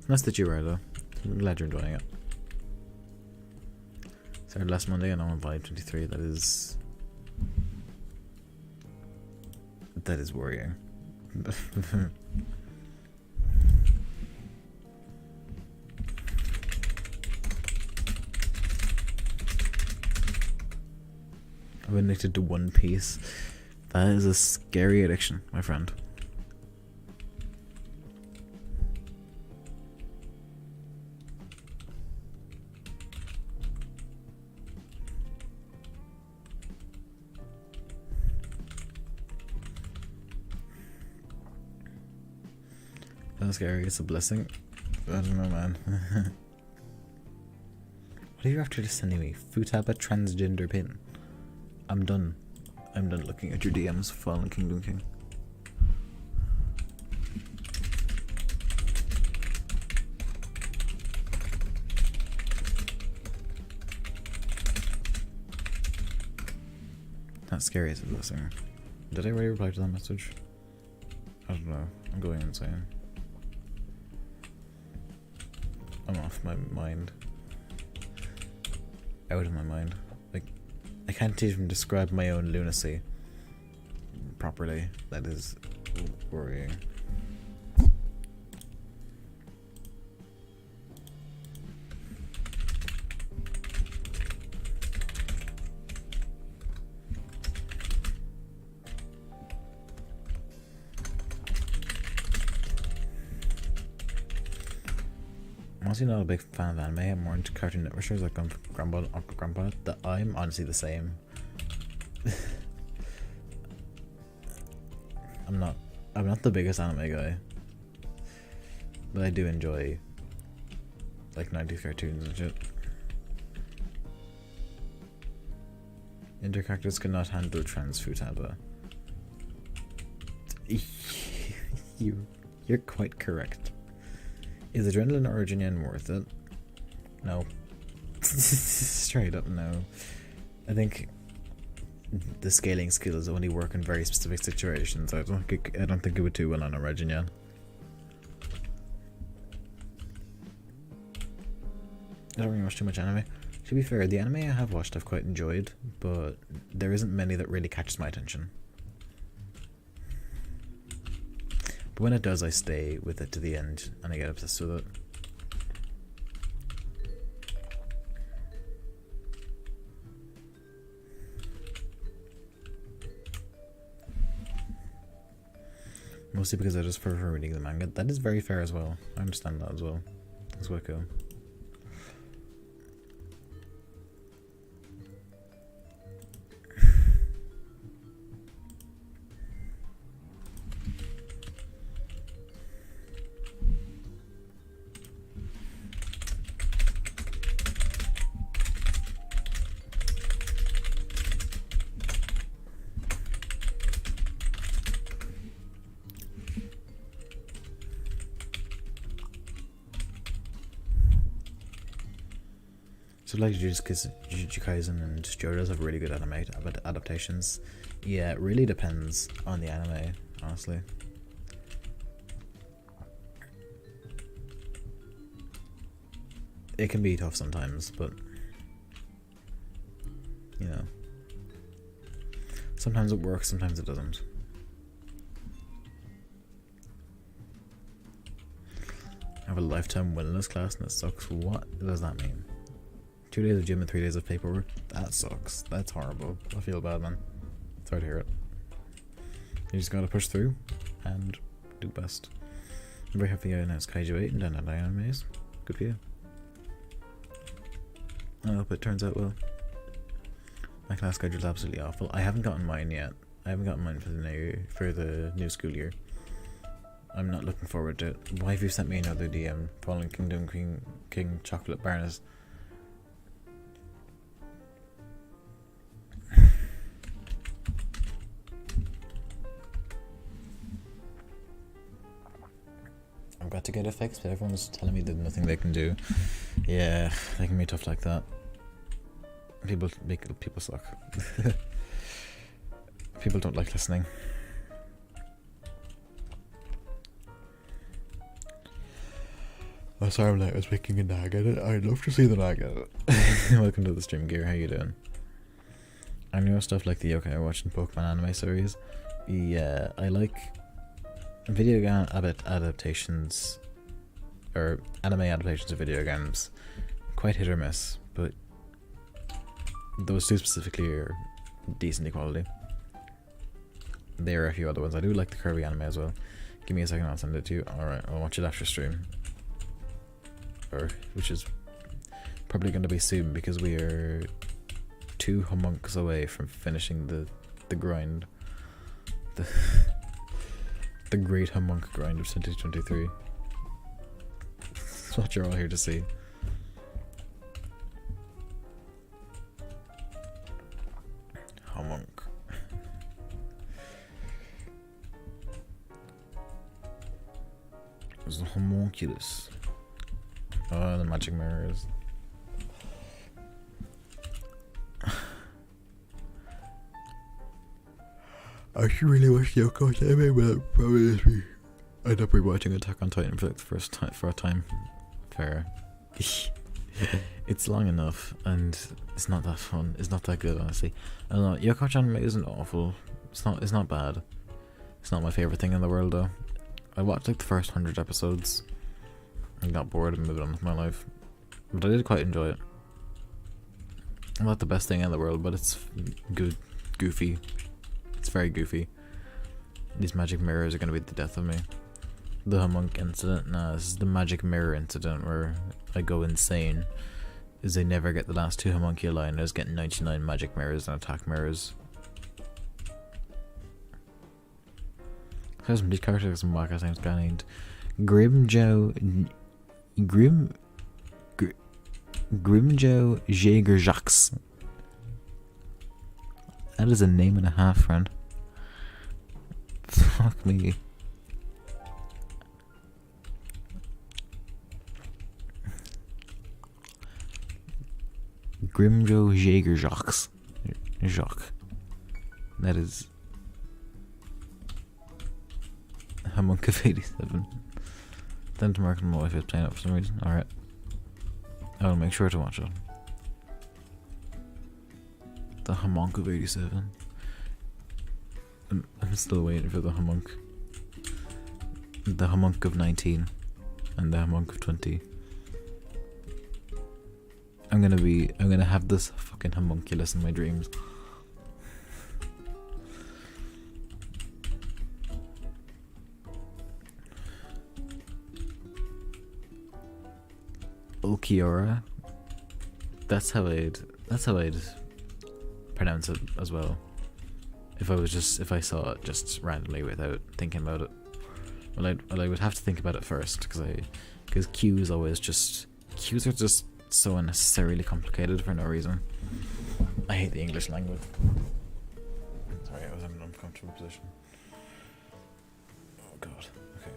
Nice that you are, though. I'm glad you're enjoying it. Started last Monday and I'm on Vibe 23. That is worrying. I've been addicted to One Piece. That is a scary addiction, my friend. That's scary, it's a blessing. I don't know, man. What are you after just sending me? Futaba transgender pin. I'm done. I'm done looking at your DMs, Fallen Kingdom King. That's scary as a blessing. Did I already reply to that message? I don't know. I'm going insane. I'm off my mind. Out of my mind. Like, I can't even describe my own lunacy properly. That is worrying. I'm honestly not a big fan of anime. I'm more into Cartoon Network shows like Grandpa that I'm honestly the same. I'm not the biggest anime guy, but I do enjoy like 90s cartoons and shit. Intercharacters cannot handle trans futaba. You're quite correct. Is Adrenaline Origin Yen worth it? No. Straight up no. I think the scaling skills only work in very specific situations. I don't think it would do well on Origin Yen. I don't really watch too much anime. To be fair, the anime I have watched I've quite enjoyed, but there isn't many that really catches my attention. But when it does, I stay with it to the end and I get obsessed with it. Mostly because I just prefer reading the manga. That is very fair as well. I understand that as well. That's quite cool. So like Jujutsu Kaisen and JoJo's have really good anime adaptations. Yeah, it really depends on the anime, honestly. It can be tough sometimes, but you know, sometimes it works, sometimes it doesn't. I have a lifetime wellness class and it sucks. What does that mean? 2 days of gym and 3 days of paperwork? That sucks. That's horrible. I feel bad, man. Sorry to hear it. You just gotta push through and do best. I'm very happy I announced Kaiju 8 and done animes. Good for you. I hope it turns out well. My class schedule's absolutely awful. I haven't gotten mine yet. I haven't gotten mine for the new school year. I'm not looking forward to it. Why have you sent me another DM? Fallen Kingdom King Chocolate Barnes. I've got to get it fixed, but everyone's telling me there's nothing they can do. Yeah, they can be tough like that. People suck. People don't like listening. Oh, sorry, I was making a nag at it. I'd love to see the nag at it. Welcome to the stream, Gear. How you doing? I know stuff like the Yokai Watch and Pokemon anime series. Yeah, I like video game adaptations, or anime adaptations of video games. Quite hit or miss, but those two specifically are decent quality. There are a few other ones. I do like the Kirby anime as well. Give me a second, I'll send it to you. Alright, I'll watch it after stream. Or, which is probably going to be soon, because we are 2 homuncs away from finishing the grind. The great Homunc grind of 2023. That's what you're all here to see. Homunc. There's the Homunculus. Oh, the magic mirrors. I should really watch the Yokai anime, but probably just end up rewatching Attack on Titan for the first time for a time. Fair. It's long enough, and it's not that fun. It's not that good, honestly. I don't know. Yokai anime isn't awful. It's not bad. It's not my favorite thing in the world, though. I watched like the first 100 episodes and got bored and moved on with my life. But I did quite enjoy it. Not the best thing in the world, but it's good, goofy. It's very goofy. These magic mirrors are going to be the death of me. The Homunc incident? Nah, this is the magic mirror incident where I go insane. Is they never get the last 2 homunculi and I just get 99 magic mirrors and attack mirrors. these characters in Waka names guy named Grimjo Jaeger Jacques. That is a name and a half, friend. Fuck me. Grimjo Jaeger Jacques. Jacques. That is Homunc of 87. Then to mark my wife is playing it for some reason. Alright. I'll make sure to watch it. The Homunc of 87. I'm still waiting for the Homunc. The Homunc of 19. And the Homunc of 20. I'm gonna have this fucking homunculus in my dreams. Ulquiorra. That's how I'd pronounce it as well. If I saw it just randomly without thinking about it. Well, I would have to think about it first because Q's are just so unnecessarily complicated for no reason. I hate the English language. Sorry, I was in an uncomfortable position. Oh god. Okay.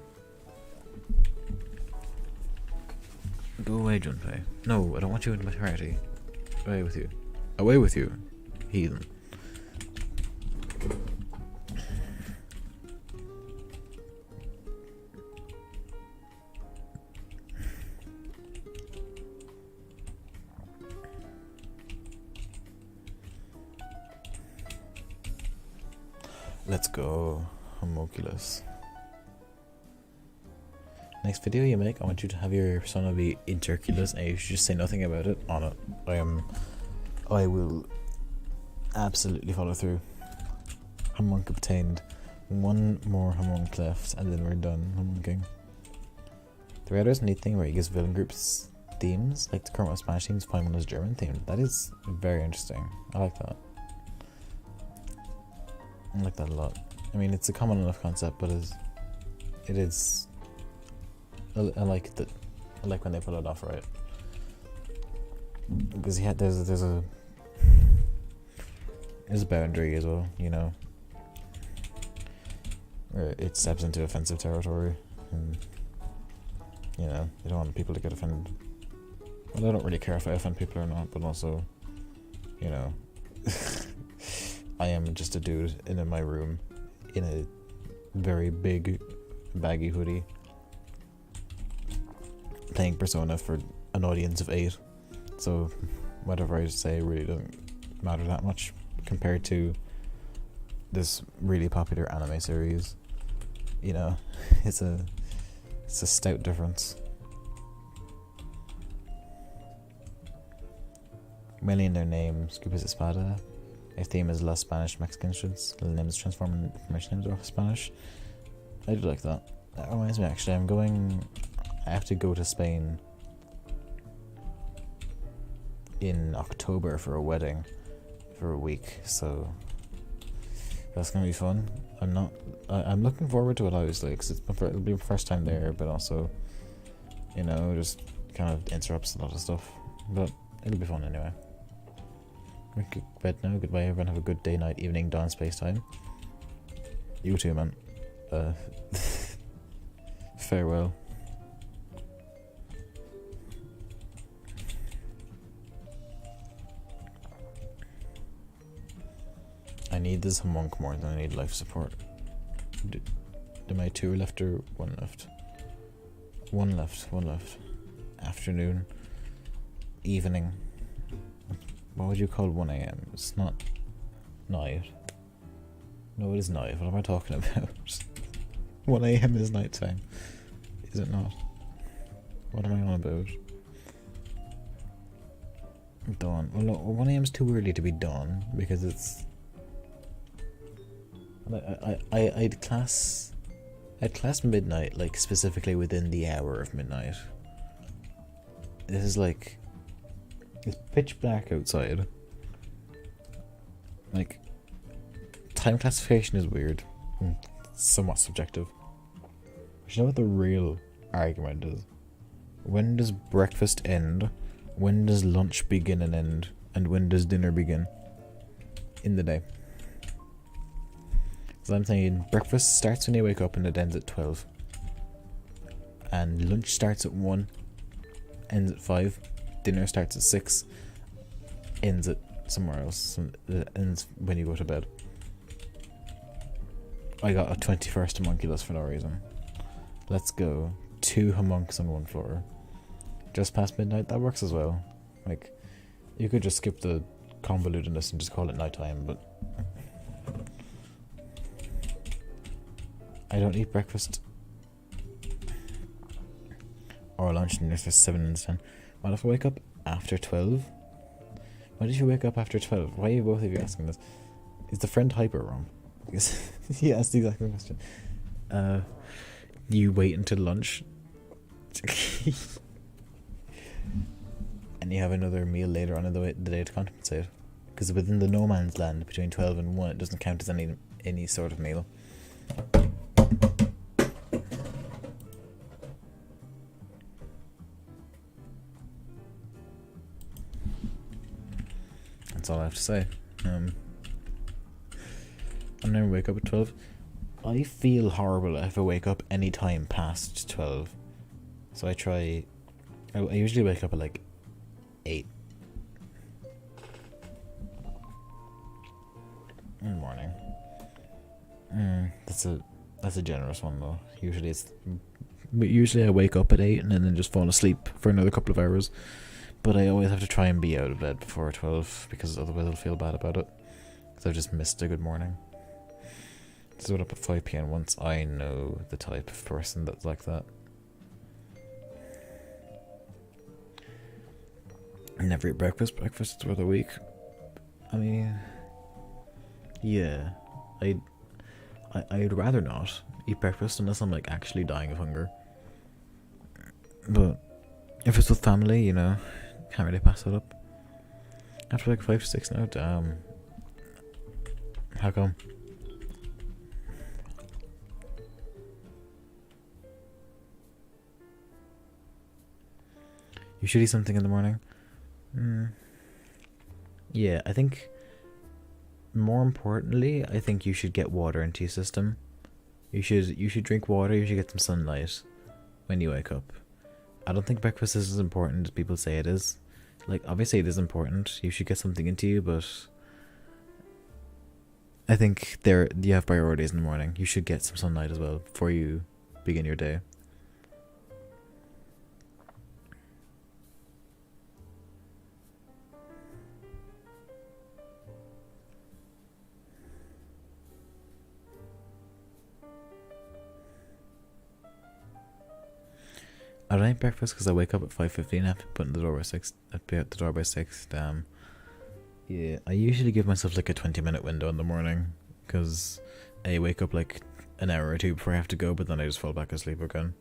Go away, Junpei. No, I don't want you in my party. Away with you. Away with you, heathen. Let's go, Homunculus. Next video you make, I want you to have your persona be interculus, and you should just say nothing about it on it. I will absolutely follow through. Homunc obtained. One more Homunc left, and then we're done Homuncing. The writer has a neat thing where he gives villain groups themes, like the current one Spanish themes, find one as German themed. That is very interesting. I like that. I like that a lot. I mean, it's a common enough concept, but it is. I like that. I like when they pull it off right. Because there's a boundary as well, you know, where it steps into offensive territory, and you know, you don't want people to get offended. Well, I don't really care if I offend people or not, but also, you know. I am just a dude in my room in a very big baggy hoodie playing Persona for an audience of 8, so whatever I say really doesn't matter that much compared to this really popular anime series. You know, it's a stout difference. Mainly in their names, Group is Espada. Their theme is Las Spanish Mexican students. The names transform and information names are Spanish. I do like that. That reminds me, actually, I have to go to Spain in October for a wedding for a week, so that's gonna be fun. I'm looking forward to it, obviously, because it'll be my first time there, but also, you know, just kind of interrupts a lot of stuff, but it'll be fun anyway. We go to bed now. Goodbye, everyone. Have a good day, night, evening, dawn, space time. You too, man. Farewell. I need this Homunc more than I need life support. Am I 2 left or 1 left? 1 left, 1 left. Afternoon. Evening. What would you call 1 AM? It's not night. No, it is night. What am I talking about? 1 AM is night time. Is it not? What am I on about? Dawn. Well, no, 1 AM is too early to be dawn because it's. I'd class midnight, like, specifically within the hour of midnight. This is like, it's pitch black outside. Like, time classification is weird. somewhat subjective. But you know what the real argument is? When does breakfast end? When does lunch begin and end? And when does dinner begin? In the day. So I'm saying breakfast starts when you wake up and it ends at 12. And lunch starts at 1, ends at 5. Dinner starts at 6, ends at somewhere else. Ends when you go to bed. I got a 21st homunculus for no reason. Let's go. 2 homuncs on 1 floor. Just past midnight, that works as well. Like, you could just skip the convolutedness and just call it nighttime, but I don't eat breakfast or lunch and there's 7 and 10. What if I wake up after 12? Why did you wake up after 12? Why are you both of you asking this? Is the friend hyper wrong? He asked the exact same question. You wait until lunch and you have another meal later on in the day to compensate. Because within the no man's land between 12 and 1 it doesn't count as any sort of meal. That's all I have to say. I never wake up at 12. I feel horrible if I wake up any time past 12. So I try... I usually wake up at like 8. In the morning. That's a generous one though. Usually I wake up at 8 and then just fall asleep for another couple of hours. But I always have to try and be out of bed before 12 because otherwise I'll feel bad about it. Because I've just missed a good morning. Stood up at 5 PM once. I know the type of person that's like that. Never eat breakfast. Breakfast is worth a week. I mean, yeah. I'd rather not eat breakfast unless I'm like actually dying of hunger. But if it's with family, you know, can't really pass that up. After like 5 to 6 now, damn. How come? You should eat something in the morning. Yeah, I think more importantly, I think you should get water into your system. You should drink water, you should get some sunlight when you wake up. I don't think breakfast is as important as people say it is. Like, obviously it is important. You should get something into you, but I think you have priorities in the morning. You should get some sunlight as well before you begin your day. I don't eat breakfast because I wake up at 5:15. I have to put in the door by 6. I have to be out the door by 6. Damn. Yeah, I usually give myself like a 20-minute window in the morning because I wake up like an hour or two before I have to go, but then I just fall back asleep again.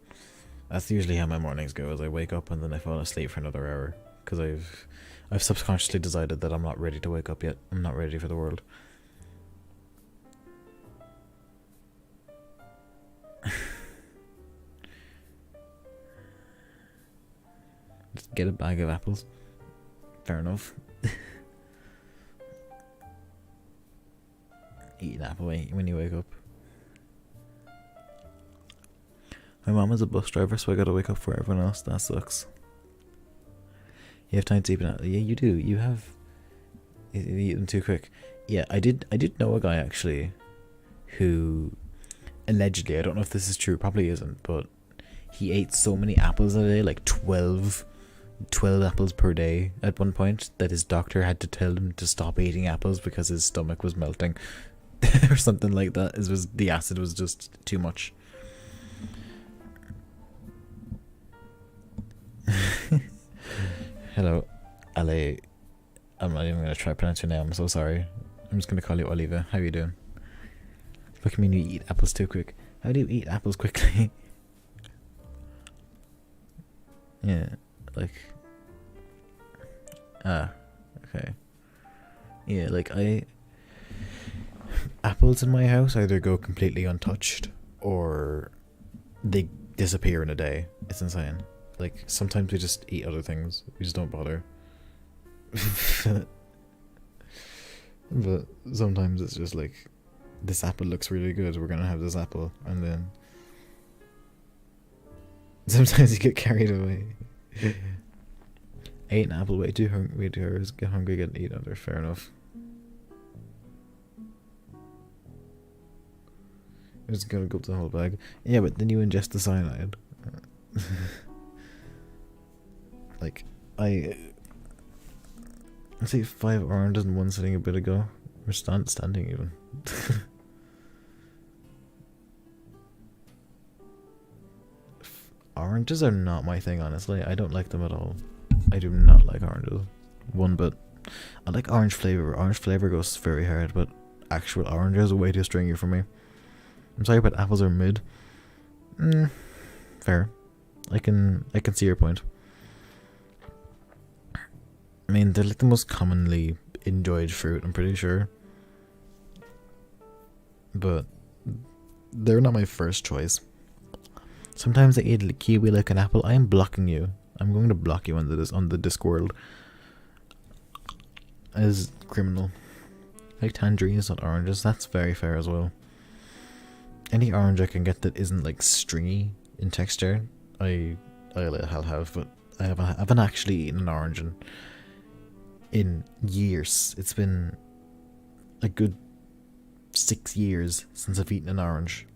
That's usually how my mornings go. Is I wake up and then I fall asleep for another hour because I've subconsciously decided that I'm not ready to wake up yet. I'm not ready for the world. Just get a bag of apples. Fair enough. Eat an apple when you wake up. My mom is a bus driver, so I gotta wake up for everyone else. That sucks. You have time to eat an apple. Yeah, you do. You have. You eat them too quick. Yeah, I did know a guy actually who allegedly, I don't know if this is true, probably isn't, but he ate so many apples a day, like 12 apples per day at one point, that his doctor had to tell him to stop eating apples because his stomach was melting or something like that. The acid was just too much. Hello, Ale. I'm not even going to try to pronounce your name, I'm so sorry. I'm just going to call you Oliva. How are you doing? Look at me, you eat apples too quick. How do you eat apples quickly? Yeah, like... okay. Yeah, like apples in my house either go completely untouched or they disappear in a day. It's insane. Like, sometimes we just eat other things. We just don't bother. But sometimes it's just like, this apple looks really good, we're gonna have this apple, and then sometimes you get carried away. Ate an apple way too hungry, get hungry, get eat another. Fair enough. I'm just gonna go up the whole bag. Yeah, but then you ingest the cyanide. Like, I see 5 oranges in one sitting a bit ago. We're standing even. Oranges are not my thing, honestly. I don't like them at all. I do not like oranges. One bit. I like orange flavor. Orange flavor goes very hard, but actual oranges are way too stringy for me. I'm sorry, but apples are mid. Fair. I can see your point. I mean, they're like the most commonly enjoyed fruit, I'm pretty sure. But they're not my first choice. Sometimes I eat a kiwi like an apple. I am blocking you. I'm going to block you on the Discworld. As criminal. Like tangerines, not oranges. That's very fair as well. Any orange I can get that isn't like stringy in texture, I'll have. But I haven't actually eaten an orange in years. It's been a good 6 years since I've eaten an orange.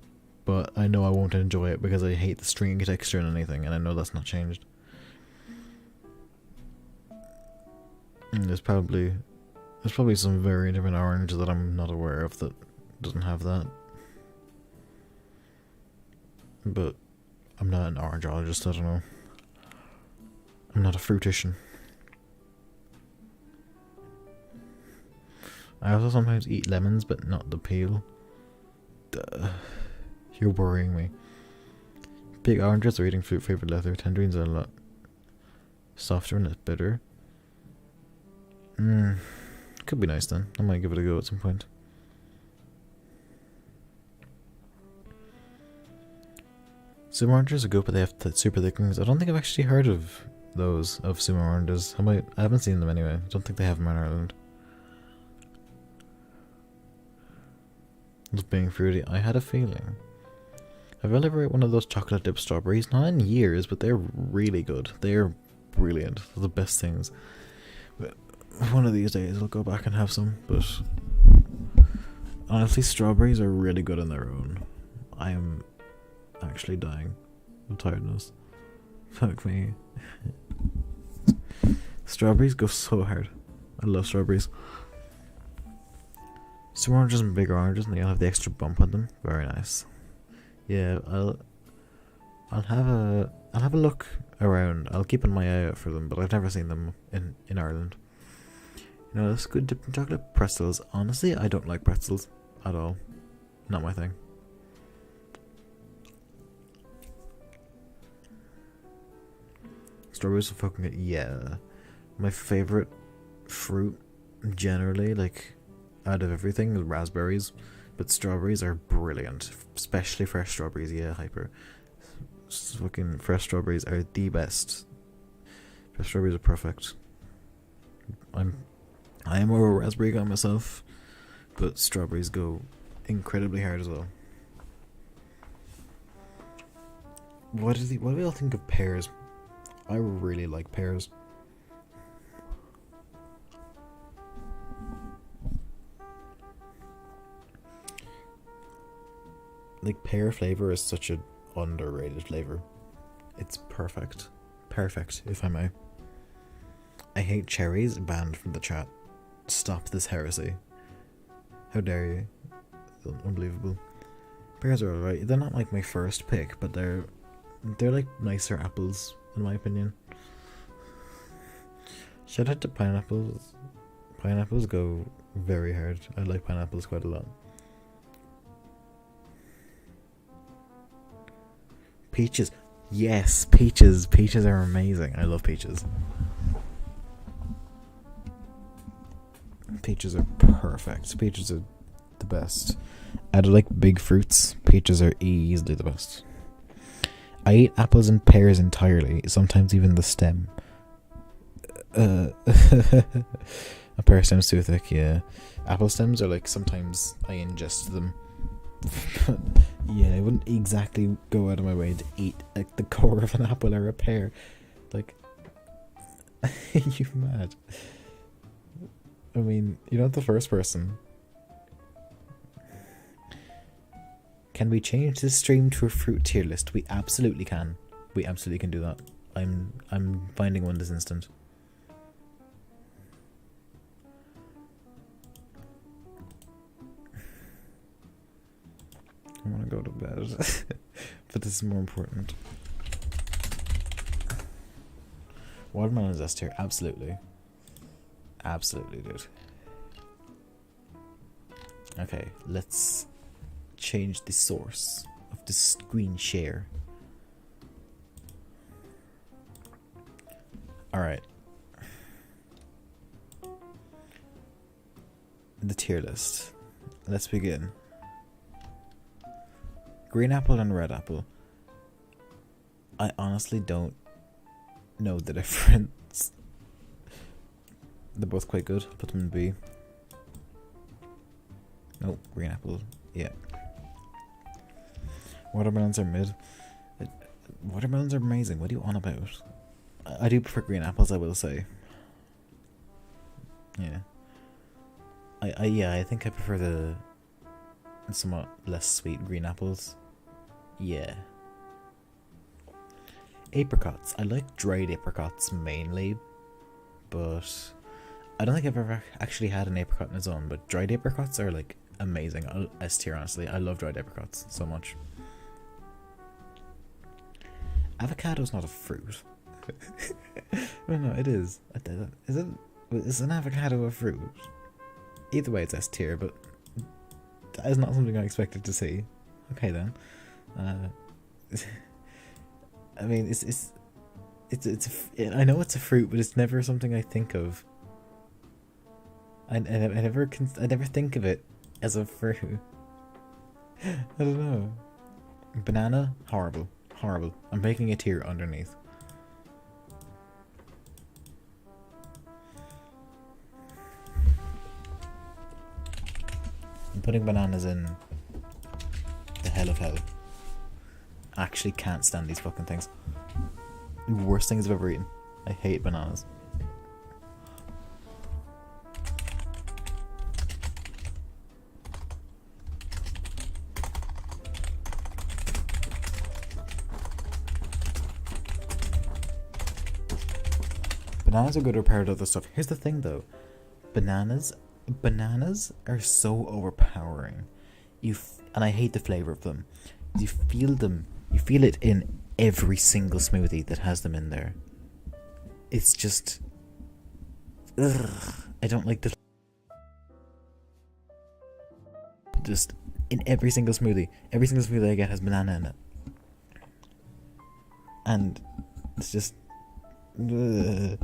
But I know I won't enjoy it because I hate the stringy texture and anything, and I know that's not changed. And there's probably some very different orange that I'm not aware of that doesn't have that. But I'm not an orangeologist, I don't know. I'm not a fruitician. I also sometimes eat lemons, but not the peel. Duh. You're worrying me. Big oranges are eating fruit flavored leather. Tangerines are a lot softer and less bitter. Could be nice then. I might give it a go at some point. Sumo oranges are good, but they have super thick rings. I don't think I've actually heard of those, of sumo oranges. I haven't seen them anyway. I don't think they have them in Ireland. Just being fruity. I had a feeling. Have I ever ate one of those chocolate dipped strawberries? Not in years, but they're really good. They're brilliant. They're the best things. But one of these days I'll go back and have some, but honestly strawberries are really good on their own. I am actually dying of tiredness. Fuck me. Strawberries go so hard. I love strawberries. Some oranges and bigger oranges, and they'll have the extra bump on them. Very nice. Yeah, I'll have a look around. I'll keep my eye out for them, but I've never seen them in Ireland. You know, this good dipped in chocolate pretzels. Honestly, I don't like pretzels at all. Not my thing. Strawberries are fucking good. Yeah. My favorite fruit, generally, like, out of everything, is raspberries. But strawberries are brilliant. Especially fresh strawberries. Yeah, hyper. Fucking fresh strawberries are the best. Fresh strawberries are perfect. I am more of a raspberry guy myself, but strawberries go incredibly hard as well. What do we all think of pears? I really like pears. Like, pear flavor is such an underrated flavor. It's perfect. Perfect, if I may. I hate cherries. Banned from the chat. Stop this heresy. How dare you? Unbelievable. Pears are alright. They're not like my first pick, but they're like nicer apples, in my opinion. Shout out to pineapples. Pineapples go very hard. I like pineapples quite a lot. Peaches. Yes, peaches. Peaches are amazing. I love peaches. Peaches are perfect. Peaches are the best. Out of like big fruits, peaches are easily the best. I eat apples and pears entirely, sometimes even the stem. A pear stem's too thick, yeah. Apple stems are like, sometimes I ingest them. Yeah, I wouldn't exactly go out of my way to eat like the core of an apple or a pear. Like, you mad? I mean, you're not the first person. Can we change this stream to a fruit tier list? We absolutely can. We absolutely can do that. I'm finding one this instant. I want to go to bed, but this is more important. Watermelon is S tier, absolutely. Absolutely, dude. Okay, let's change the source of the screen share. Alright. The tier list. Let's begin. Green apple and red apple. I honestly don't know the difference. They're both quite good. Put them in B. No, green apple. Yeah. Watermelons are mid. Watermelons are amazing. What are you on about? I do prefer green apples, I will say. Yeah. I think I prefer the somewhat less sweet green apples. Yeah. Apricots. I like dried apricots mainly, but I don't think I've ever actually had an apricot on its own, but dried apricots are like amazing. S tier, honestly. I love dried apricots so much. Avocado's not a fruit. Well, no, it is. Is an avocado a fruit? Either way, it's S tier, but that is not something I expected to see. Okay then. I mean, I know it's a fruit, but it's never something I think of. I never think of it as a fruit. I don't know. Banana, horrible. Horrible. I'm making a tier underneath. I'm putting bananas in the hell of hell. I actually can't stand these fucking things. The worst things I've ever eaten. I hate bananas. Bananas are good compared to other stuff. Here's the thing though. Bananas are so overpowering. And I hate the flavour of them. You feel them. You feel it in every single smoothie that has them in there. It's just... Ugh. I don't like the... Just in every single smoothie. Every single smoothie I get has banana in it. And it's just... Ugh.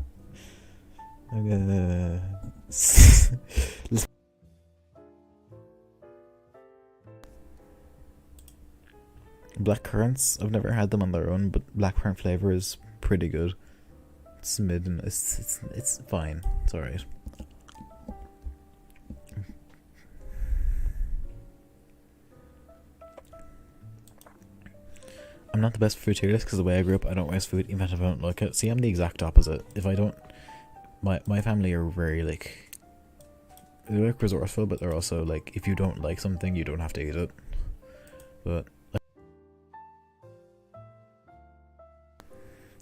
Black currants, I've never had them on their own, but blackcurrant flavour is pretty good. It's mid and it's fine. It's alright. I'm not the best food tier list because the way I grew up, I don't waste food even if I don't like it. See, I'm the exact opposite. If I don't... My family are very, like... They're, like, resourceful, but they're also, like, if you don't like something, you don't have to eat it. But...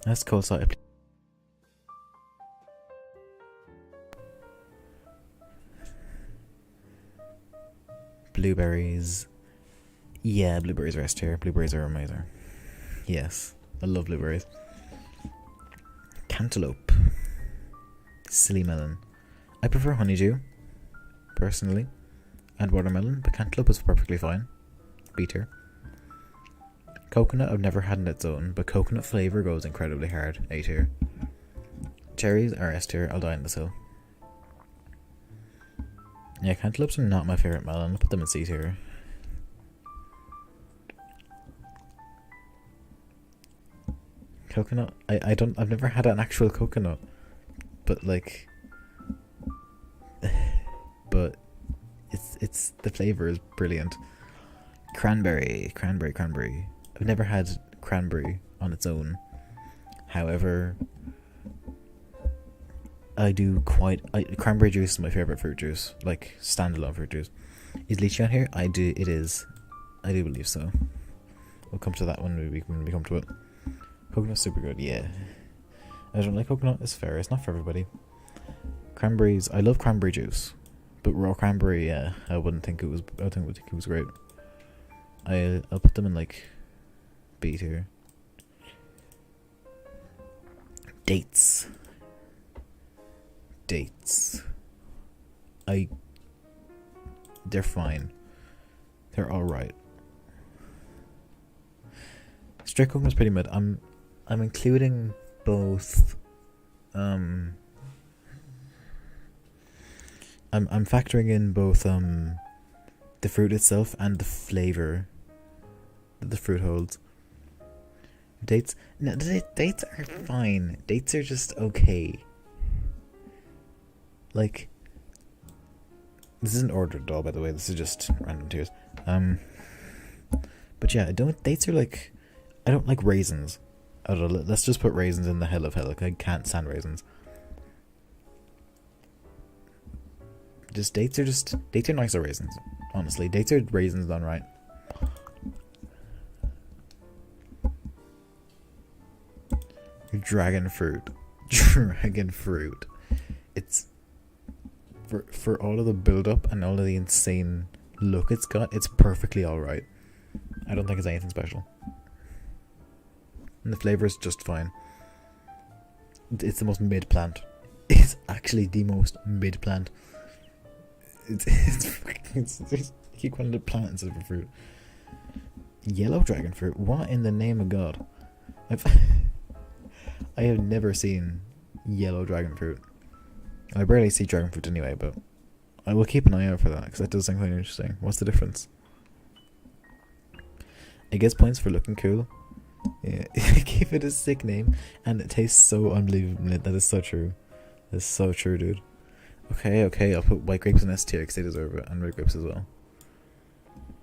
That's cool side. Blueberries. Yeah, blueberries are S tier. Blueberries are amazing. Yes, I love blueberries. Cantaloupe. Silly melon. I prefer honeydew, personally, and watermelon, but cantaloupe is perfectly fine. B tier. Coconut I've never had on its own, but coconut flavour goes incredibly hard. A tier. Cherries are S tier. I'll die in this hill. Yeah, cantaloupes are not my favourite melon. I'll put them in C tier. Coconut? I've never had an actual coconut. But like, but it's the flavour is brilliant. Cranberry. I've never had cranberry on its own. However, cranberry juice is my favourite fruit juice, like standalone fruit juice. Is lychee on here? I do believe so. We'll come to that when we come to it. Coconut's super good, yeah. I don't like coconut, it's fair, it's not for everybody. Cranberries, I love cranberry juice. But raw cranberry, yeah, I would think it was great. I'll put them in like B tier. Dates. They're fine. They're alright. Straight coconut's pretty mid. I'm including both. I'm factoring in both the fruit itself and the flavor that the fruit holds. Dates are fine. Dates are just okay. Like, this isn't ordered at all, by the way. This is just random tiers. But yeah, dates are like, I don't like raisins. Let's just put raisins in the hell of hell. Like, I can't stand raisins. Dates are nicer raisins. Honestly, dates are raisins done right. Dragon fruit. It's for all of the build up and all of the insane look it's got, it's perfectly alright. I don't think it's anything special. And the flavour is just fine. It's the most mid plant. It's actually the most mid plant. It's keep calling it plant instead of a fruit. Yellow dragon fruit? What in the name of God? I have never seen yellow dragon fruit. I barely see dragon fruit anyway, but I will keep an eye out for that because that does sound quite interesting. What's the difference? It gets points for looking cool. Yeah, give it a sick name, and it tastes so unbelievably. That is so true. That's so true, dude. Okay, I'll put white grapes in S tier because they deserve it, and red grapes as well.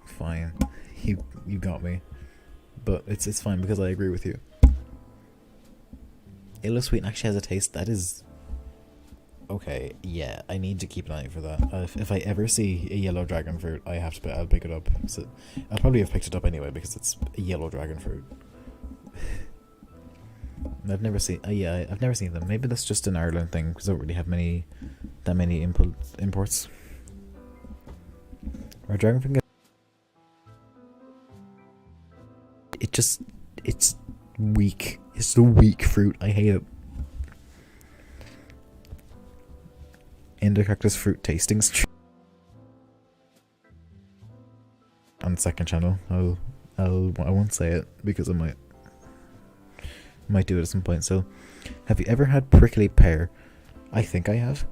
Fine, you got me, but it's fine because I agree with you. Yellow sweet actually has a taste that is okay. Yeah, I need to keep an eye for that. If I ever see a yellow dragon fruit, I'll pick it up. So I'll probably have picked it up anyway because it's a yellow dragon fruit. I've never seen. I've never seen them. Maybe that's just an Ireland thing because I don't really have that many imports. Our dragon fruit. It's weak. It's the weak fruit. I hate it. Indocactus fruit tastings. On the second channel, I won't say it because I might do it at some point. So, have you ever had prickly pear? I think I have.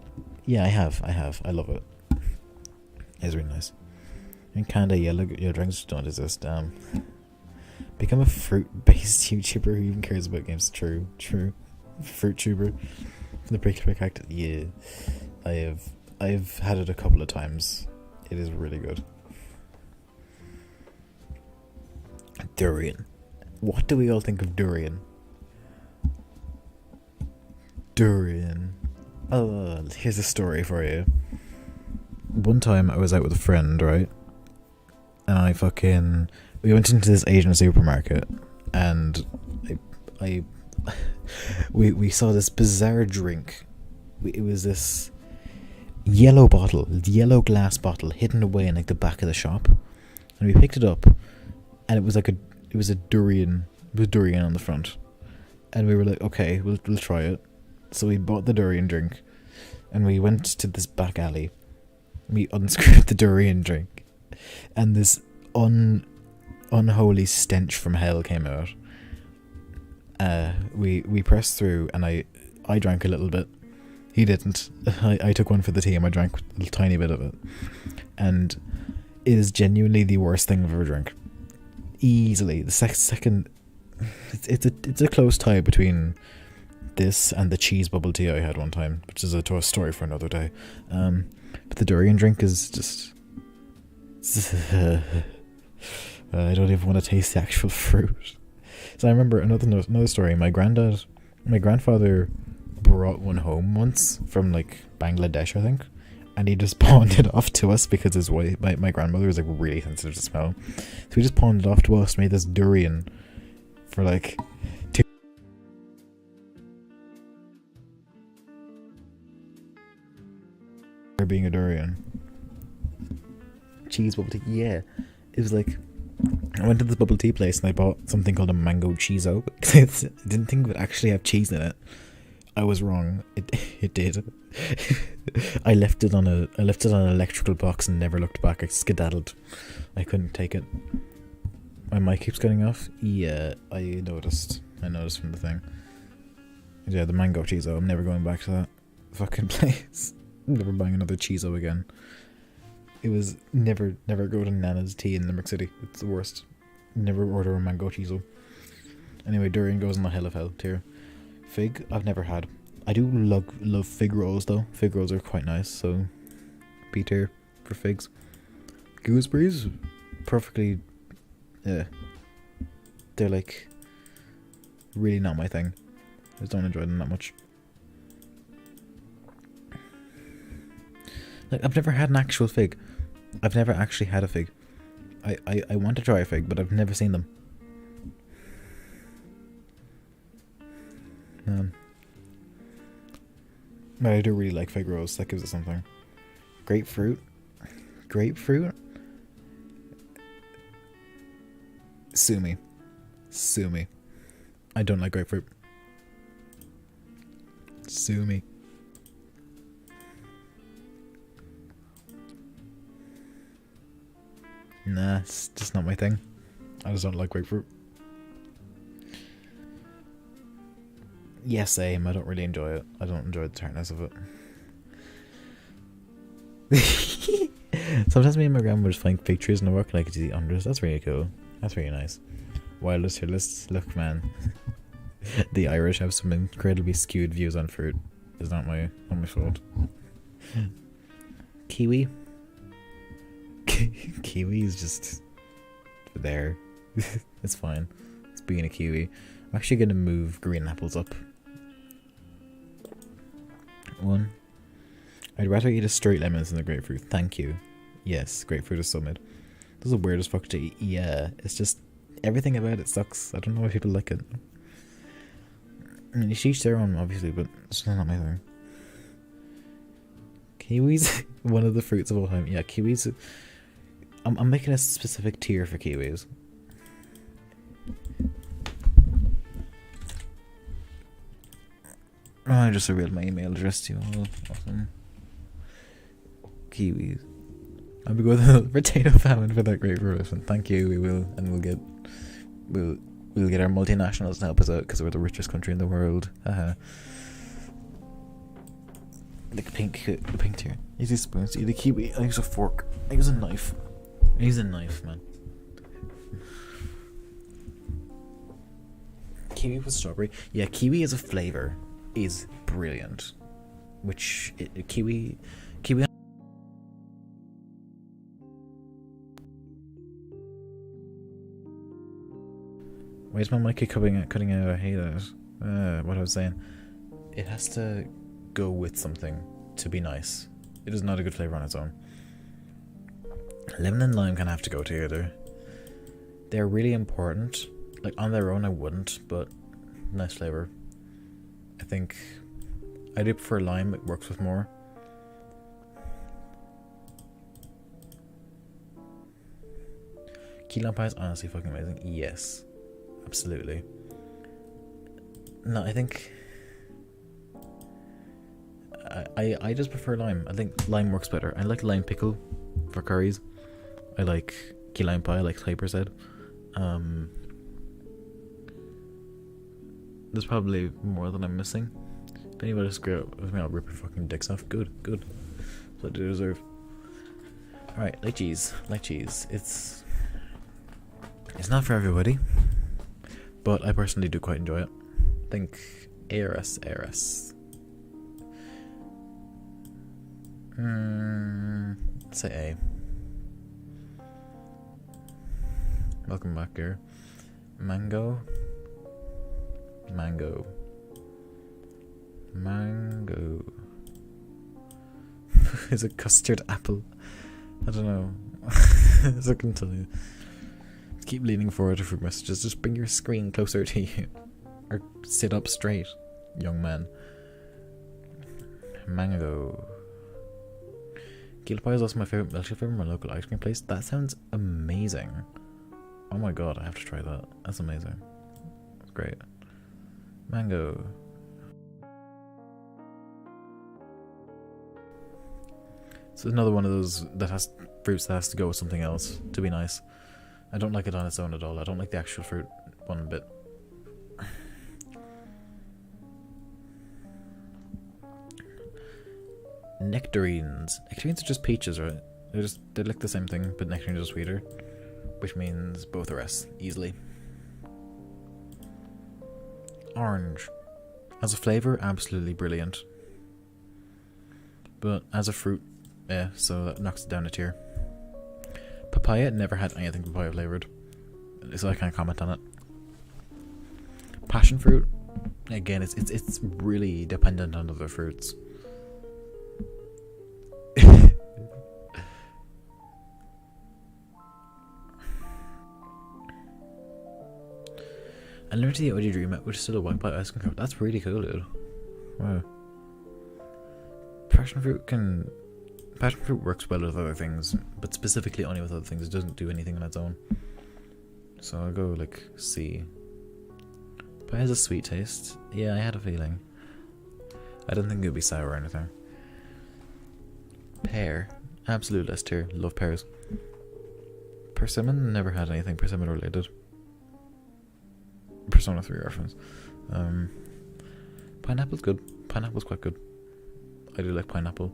Yeah, I have. I love it. It's really nice. In Canada, yellow dragons don't exist. Become a fruit-based YouTuber who even cares about games. True. Fruit tuber. The prickly cactus. Yeah, I've had it a couple of times. It is really good. Durian. What do we all think of durian? Oh, here's a story for you. One time I was out with a friend, right? And we went into this Asian supermarket, and we saw this bizarre drink. It was this yellow glass bottle hidden away in like the back of the shop, and we picked it up, and it was a durian with durian on the front, and we were like, okay, we'll try it. So we bought the durian drink, and we went to this back alley. We unscrewed the durian drink, and this unholy stench from hell came out. We pressed through, and I drank a little bit, He didn't. I took one for the team. I drank a tiny bit of it. And it is genuinely the worst thing I've ever drank. Easily. The second... It's a close tie between this and the cheese bubble tea I had one time, which is a story for another day. But the durian drink is just... I don't even want to taste the actual fruit. So I remember another story. My grandfather brought one home once from like Bangladesh, I think, and he just pawned it off to us because his wife, my grandmother, was like really sensitive to smell, so he just pawned it off to us. Made this durian for like being a durian. Cheese bubble tea, yeah. It was like, I went to this bubble tea place and I bought something called a mango cheeso. I didn't think it would actually have cheese in it. I was wrong. It did. I left it on an electrical box and never looked back. I skedaddled. I couldn't take it. My mic keeps cutting off. Yeah, I noticed from the thing. Yeah, the mango cheeso. I'm never going back to that fucking place. I'm never buying another cheeso again. It was never go to Nana's Tea in Limerick City. It's the worst. Never order a mango cheeso. Anyway, durian goes in the hell of hell tier. Fig, I've never had. I do love fig rolls though. Fig rolls are quite nice, so B tier for figs. Gooseberries, perfectly. They're like really not my thing. I just don't enjoy them that much. Like, I've never had an actual fig. I've never actually had a fig. I want to try a fig, but I've never seen them. But I do really like fig rolls. That gives it something. Grapefruit. Sue me. I don't like grapefruit. Sue me. Nah, it's just not my thing. I just don't like grapefruit. Yeah, same. I don't really enjoy it. I don't enjoy the tartness of it. Sometimes me and my grandma just find fig trees in the work and I get to eat unders. That's really cool. That's really nice. Wildest tier lists. Look, man. The Irish have some incredibly skewed views on fruit. It's not my fault. Kiwi. Kiwi is just there. It's fine. It's being a kiwi. I'm actually gonna move green apples up. 1. I'd rather eat a straight lemon than a grapefruit. Thank you. Yes, grapefruit is so mid. This is the weirdest fuck to eat. Yeah, it's just everything about it sucks. I don't know why people like it. I mean, each their own, obviously, but it's not my thing. Kiwis, one of the fruits of all time. Yeah, kiwis. I'm making a specific tier for kiwis. Oh, I just revealed my email address to you. Oh, awesome. Kiwis. I'll be going to the potato famine for that great reference. Thank you. We will, and we'll get our multinationals to help us out because we're the richest country in the world. The pink tier. Use a spoon. See the kiwi. I use a fork. I use a knife. Man. Kiwi with strawberry. Yeah, kiwi as a flavor is brilliant. Kiwi. Why is my mic cutting out? I hate it. What I was saying. It has to go with something to be nice. It is not a good flavor on its own. Lemon and lime kind of have to go together. They're really important. Like on their own I wouldn't, but nice flavor. I think I do prefer lime, it works with more. Key lime pie is honestly fucking amazing. Yes. Absolutely. No, I think I just prefer lime. I think lime works better. I like lime pickle for curries. I like key lime pie, like Hyper said. There's probably more that I'm missing. anybody disagree with me, I'll rip your fucking dicks off. Good, good. That's what they deserve. Alright, lychees. Lychees. It's not for everybody, but I personally do quite enjoy it. I think ARS. Let's say A. Welcome back here. Mango. Is it custard apple? I don't know. As I can tell you. Keep leaning forward to fruit messages. Just bring your screen closer to you. Or sit up straight, young man. Mango. Keel pie is also my favourite milkshake from my local ice cream place. That sounds amazing. Oh my god, I have to try that. That's amazing. That's great. Mango. So another one of those that has fruits that has to go with something else to be nice. I don't like it on its own at all. I don't like the actual fruit one bit. Nectarines. Nectarines are just peaches, right? They're like the same thing, but nectarines are sweeter, which means both are S easily. Orange. As a flavour, absolutely brilliant. But as a fruit, yeah, so that knocks it down a tier. Papaya, never had anything papaya flavoured, so I can't comment on it. Passion fruit, again, it's really dependent on other fruits. I learned the OG Dream which is still a white pie ice cream cup. That's really cool, dude. Wow. Passion fruit works well with other things, but specifically only with other things. It doesn't do anything on its own. So I'll go like C. Pie has a sweet taste. Yeah, I had a feeling. I don't think it would be sour or anything. Pear. Absolute S tier. Love pears. Persimmon, never had anything persimmon related. Persona 3 reference. Pineapple's good. Pineapple's quite good. I do like pineapple.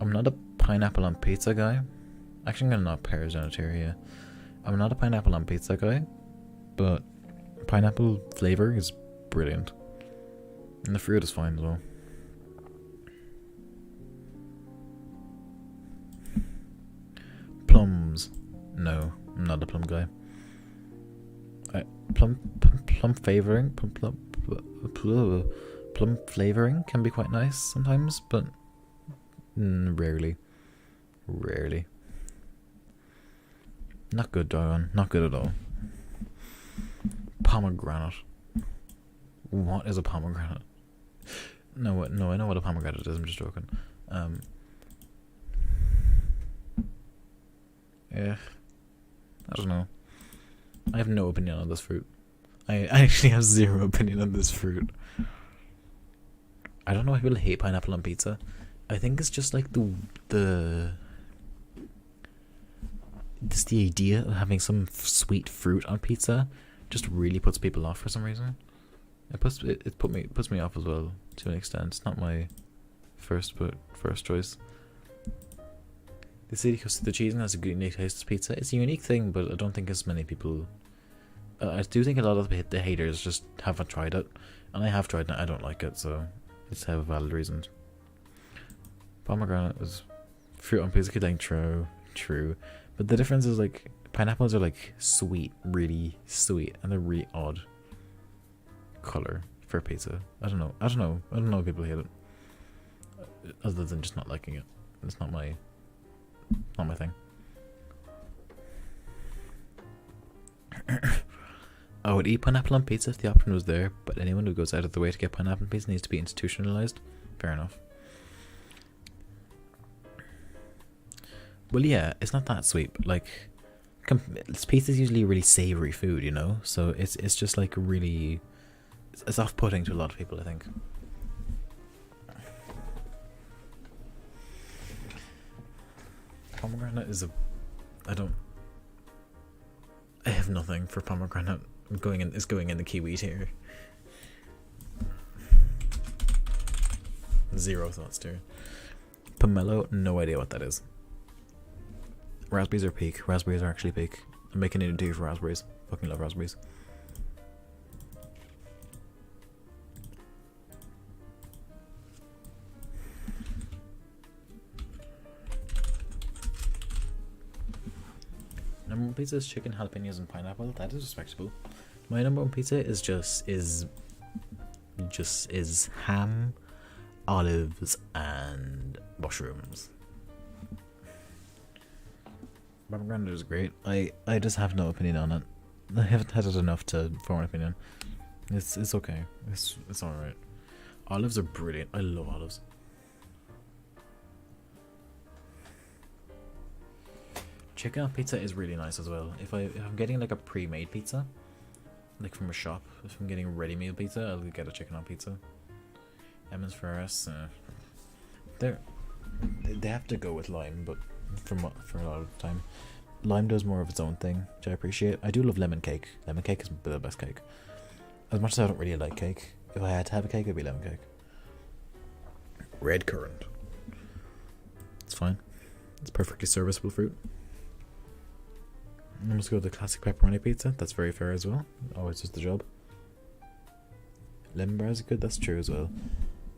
I'm not a pineapple on pizza guy. Actually, I'm gonna knock pears down a tier here. I'm not a pineapple on pizza guy, but pineapple flavour is brilliant. And the fruit is fine as well. Plums. No, I'm not a plum guy. Plum flavoring, plum flavoring can be quite nice sometimes, but rarely. Not good, Diane. Not good at all. Pomegranate. What is a pomegranate? No, I know what a pomegranate is. I'm just joking. Yeah, I don't know. I have no opinion on this fruit. I actually have zero opinion on this fruit. I don't know why people hate pineapple on pizza. I think it's just like the idea of having some sweet fruit on pizza just really puts people off for some reason. It puts me off as well to an extent. It's not my first choice. The cheese has a good unique taste to pizza. It's a unique thing, but I don't think as many people. I do think a lot of the haters just haven't tried it, and I have tried it. I don't like it, so it's have valid reasons. Pomegranate is fruit on pizza. Like true, but the difference is like pineapples are like sweet, really sweet, and they're really odd color for pizza. I don't know if people hate it, other than just not liking it. It's not my thing. I would eat pineapple on pizza if the option was there, but anyone who goes out of the way to get pineapple on pizza needs to be institutionalized. Fair enough. Well, yeah, it's not that sweet, but like, pizza's usually really savory food, you know? So it's just like really, it's off-putting to a lot of people, I think. Pomegranate is I have nothing for pomegranate. It's going in the kiwi tier. Zero thoughts there. Pomelo, no idea what that is. Raspberries are peak. Raspberries are actually peak. I'm making a new tea for raspberries. Fucking love raspberries. Number one pizza is chicken, jalapenos, and pineapple. That is respectable. My number one pizza is just ham, olives, and mushrooms. Pomegranate is great. I just have no opinion on it. I haven't had it enough to form an opinion. It's okay. It's alright. Olives are brilliant. I love olives. Chicken on pizza is really nice as well. If I'm getting like a pre-made pizza, like from a shop, if I'm getting ready meal pizza, I'll get a chicken on pizza. Emmons Ferris, they have to go with lime, but for a lot of the time, lime does more of its own thing, which I appreciate. I do love lemon cake. Lemon cake is the best cake. As much as I don't really like cake, if I had to have a cake, it'd be lemon cake. Red currant. It's fine. It's perfectly serviceable fruit. I'm just go with the classic pepperoni pizza. That's very fair as well. Always does the job. Lemon bars are good. That's true as well.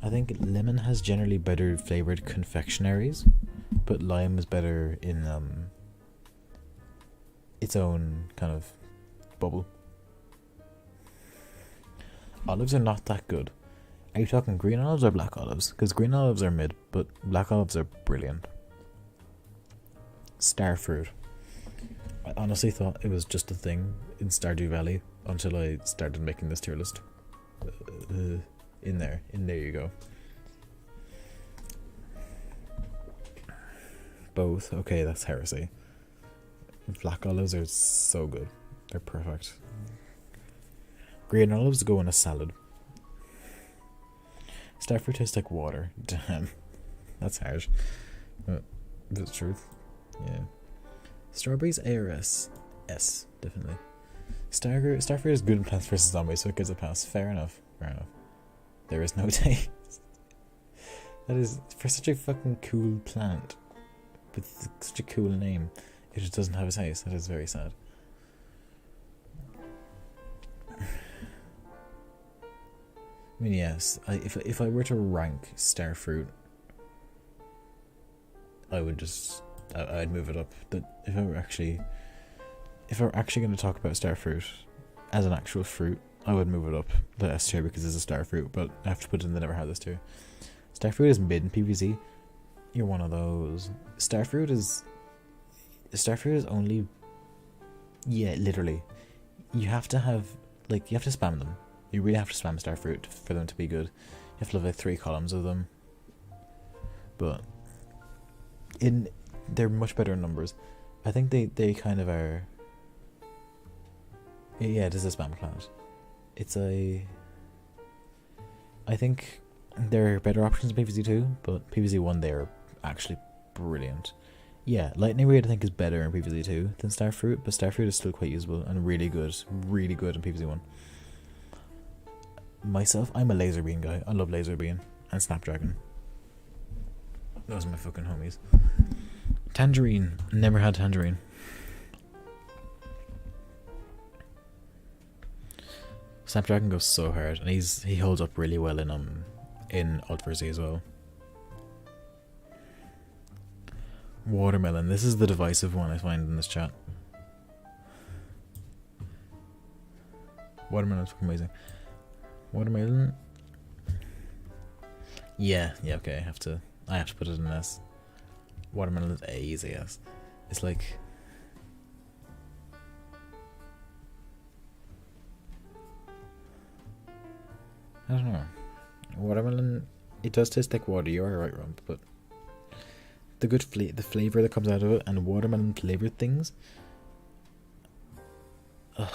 I think lemon has generally better flavored confectionaries, but lime is better in its own kind of bubble. Olives are not that good. Are you talking green olives or black olives? Because green olives are mid, but black olives are brilliant. Star fruit. I honestly thought it was just a thing in Stardew Valley until I started making this tier list. In there you go. Both. Okay, that's heresy. Black olives are so good. They're perfect. Green olives go in a salad. Starfruit tastes like water. Damn. That's harsh. But it's the truth. Yeah. Strawberries ARS. S, definitely. Starfruit is good in Plants vs. Zombies, so it gives a pass. Fair enough. Fair enough. There is no taste. That is, for such a fucking cool plant, with such a cool name, it just doesn't have a taste. That is very sad. I mean, yes, if I were to rank Starfruit, I'd move it up. That if I were actually going to talk about Starfruit as an actual fruit, I would move it up the S tier because it's a Starfruit, but I have to put it in the never had this tier. Starfruit is mid in PvZ. You're one of those. Starfruit is only, yeah, literally. You have to spam them. You really have to spam Starfruit for them to be good. You have to have like 3 columns of them. But they're much better in numbers. I think they kind of are. Yeah, it is a spam class. I think there are better options in PvZ 2, but PvZ 1 they're actually brilliant. Yeah, Lightning Raid I think is better in PvZ 2 than Starfruit, but Starfruit is still quite usable and really good in PvZ 1. Myself, I'm a Laser Bean guy. I love Laser Bean and Snapdragon. Those are my fucking homies. Tangerine, never had Tangerine. Snapdragon goes so hard, and he holds up really well in Alt vs. as well. Watermelon. This is the divisive one I find in this chat. Watermelon's fucking amazing. Watermelon. Yeah, okay, I have to put it in S. Watermelon is easy S. It's like, I don't know. Watermelon, it does taste like water, you are right, Rump, but the good the flavor that comes out of it, and watermelon flavored things. Ugh.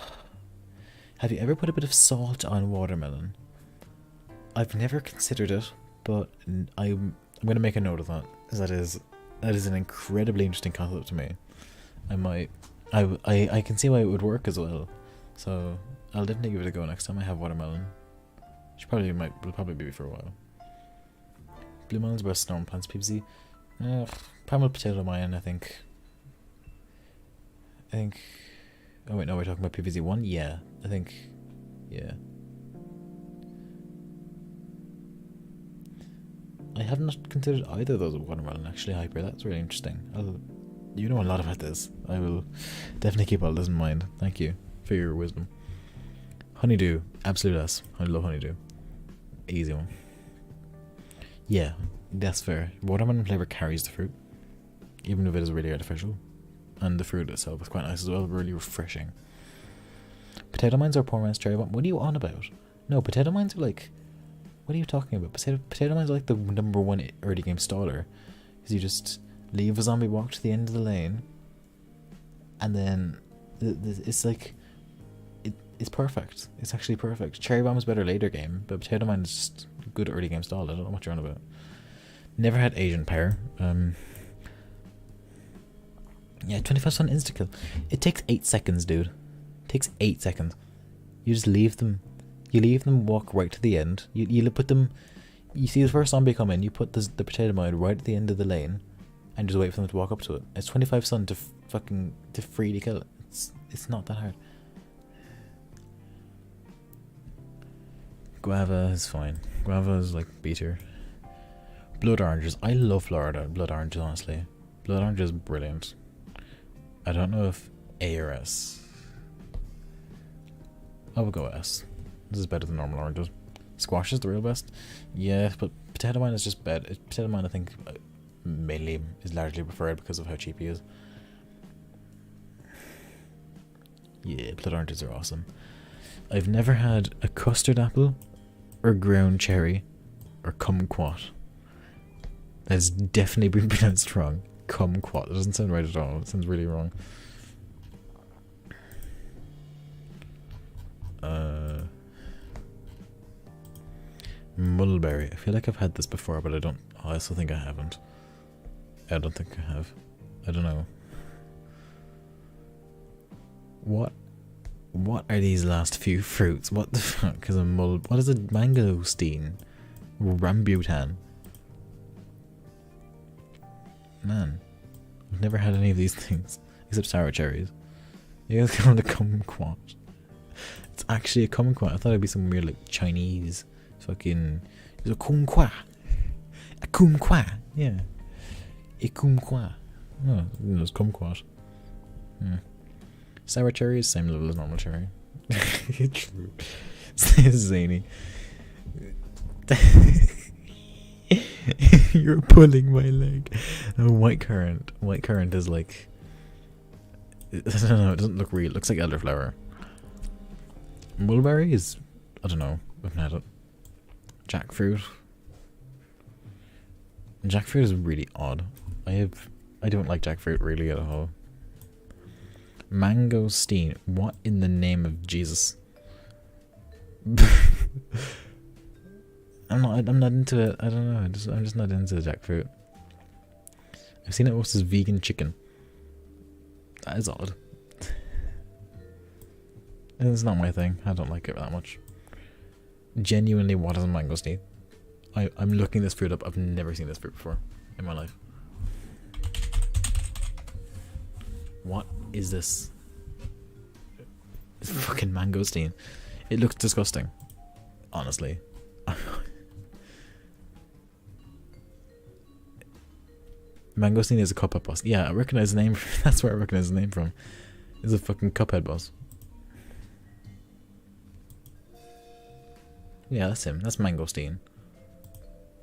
Have you ever put a bit of salt on watermelon? I've never considered it, but I'm going to make a note of that. That is an incredibly interesting concept to me. I can see why it would work as well. So I'll definitely give it a go next time I have watermelon. Which will probably be for a while. Blue melons, breast, normal plants, PVC. Primal potato mine, I think. Oh wait, no, we're talking about PVC 1? Yeah, I think. Yeah. I have not considered either of those watermelon actually hyper. That's really interesting. You know a lot about this. I will definitely keep all this in mind. Thank you for your wisdom. Honeydew, absolute S. I love honeydew. Easy one. Yeah, that's fair. Watermelon flavor carries the fruit, even if it is really artificial. And the fruit itself is quite nice as well, really refreshing. Potato mines are poor man's cherry bomb. What are you on about? No, potato mines are like... What are you talking about? Potato mines are like the #1 early game staller. Because you just leave a zombie walk to the end of the lane. And then... It's like... It's perfect. It's actually perfect. Cherry bomb is better later game, but potato mine is just good early game stall. I don't know what you're on about. Never had Asian pear. Yeah, 25 sun insta kill. It takes 8 seconds, dude. It takes 8 seconds. You just leave them. You leave them walk right to the end. You put them. You see the first zombie come in. You put the potato mine right at the end of the lane, and just wait for them to walk up to it. It's 25 sun to freely kill it. It's not that hard. Guava is fine. Guava is like B tier. Blood oranges. I love blood oranges, honestly. Blood orange is brilliant. I don't know if A or S. I would go S. This is better than normal oranges. Squash is the real best. Yeah, but potato mine is just better. Potato mine, I think, mainly is largely preferred because of how cheap he is. Yeah, blood oranges are awesome. I've never had a custard apple or ground cherry or kumquat. That's definitely been pronounced wrong. Kumquat. It doesn't sound right at all. It sounds really wrong. Mulberry. I feel like I've had this before, but I also think I haven't. I don't think I have. I don't know. What are these last few fruits? What the fuck is a what is a mangosteen? Rambutan. Man, I've never had any of these things except sour cherries. You guys call it a kumquat. It's actually a kumquat. I thought it'd be some weird like Chinese fucking. It's a kumquat. A kumquat. Yeah. A kumquat. No, it's kumquat. Yeah. Sour cherry is same level as normal cherry. True. Zany. You're pulling my leg. White currant. White currant is like... I don't know, it doesn't look real. It looks like elderflower. Mulberry is... I don't know. I've had it. Jackfruit. Jackfruit is really odd. I don't like jackfruit really at all. Mangosteen. What in the name of Jesus? I'm not into it. I don't know. I'm just not into jackfruit. I've seen it also as vegan chicken. That is odd. It's not my thing. I don't like it that much. Genuinely, what is a mangosteen? I'm looking this fruit up. I've never seen this fruit before in my life. What is this? It's fucking mangosteen. It looks disgusting. Honestly. Mangosteen is a Cuphead boss. Yeah, I recognize the name. That's where I recognize the name from. It's a fucking Cuphead boss. Yeah, that's him. That's Mangosteen.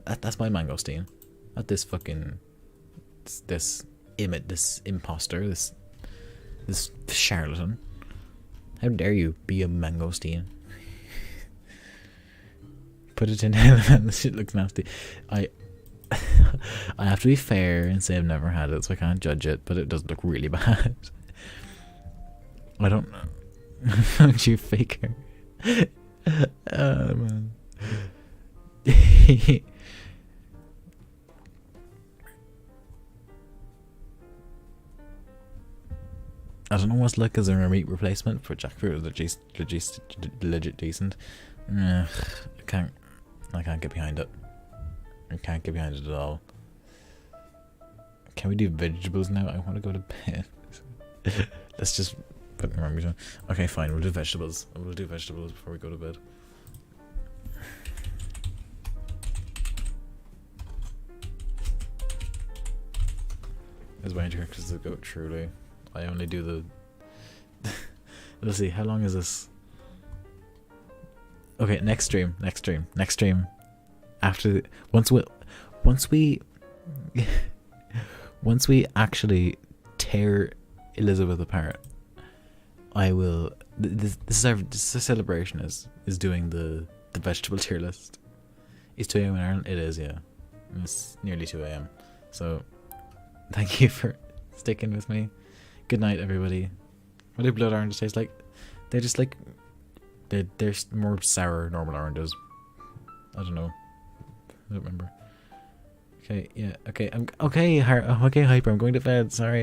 That's my Mangosteen. Not this fucking... This imposter. This charlatan. How dare you be a mangosteen? Put it in and this shit looks nasty. I have to be fair and say I've never had it, so I can't judge it, but it does look really bad. I don't know. Aren't you faker? Oh man. I don't know what's like as a meat replacement for jackfruit. Legit decent. I can't get behind it. I can't get behind it at all. Can we do vegetables now? I want to go to bed. Let's just put the wrong. Okay, fine. We'll do vegetables. We'll do vegetables before we go to bed. As my characters go truly. I only do the. Let's see. How long is this? Okay, next stream. After the, once we actually tear Elizabeth apart, I will. This is our celebration is doing the vegetable tier list. It's 2 a.m. in Ireland. It is, yeah. It's nearly 2 a.m. So, thank you for sticking with me. Good night, everybody. What do blood oranges taste like? They're just like they're more sour normal oranges. I don't know. I don't remember. Okay, yeah. Okay, okay, Hyper. I'm going to bed. Sorry.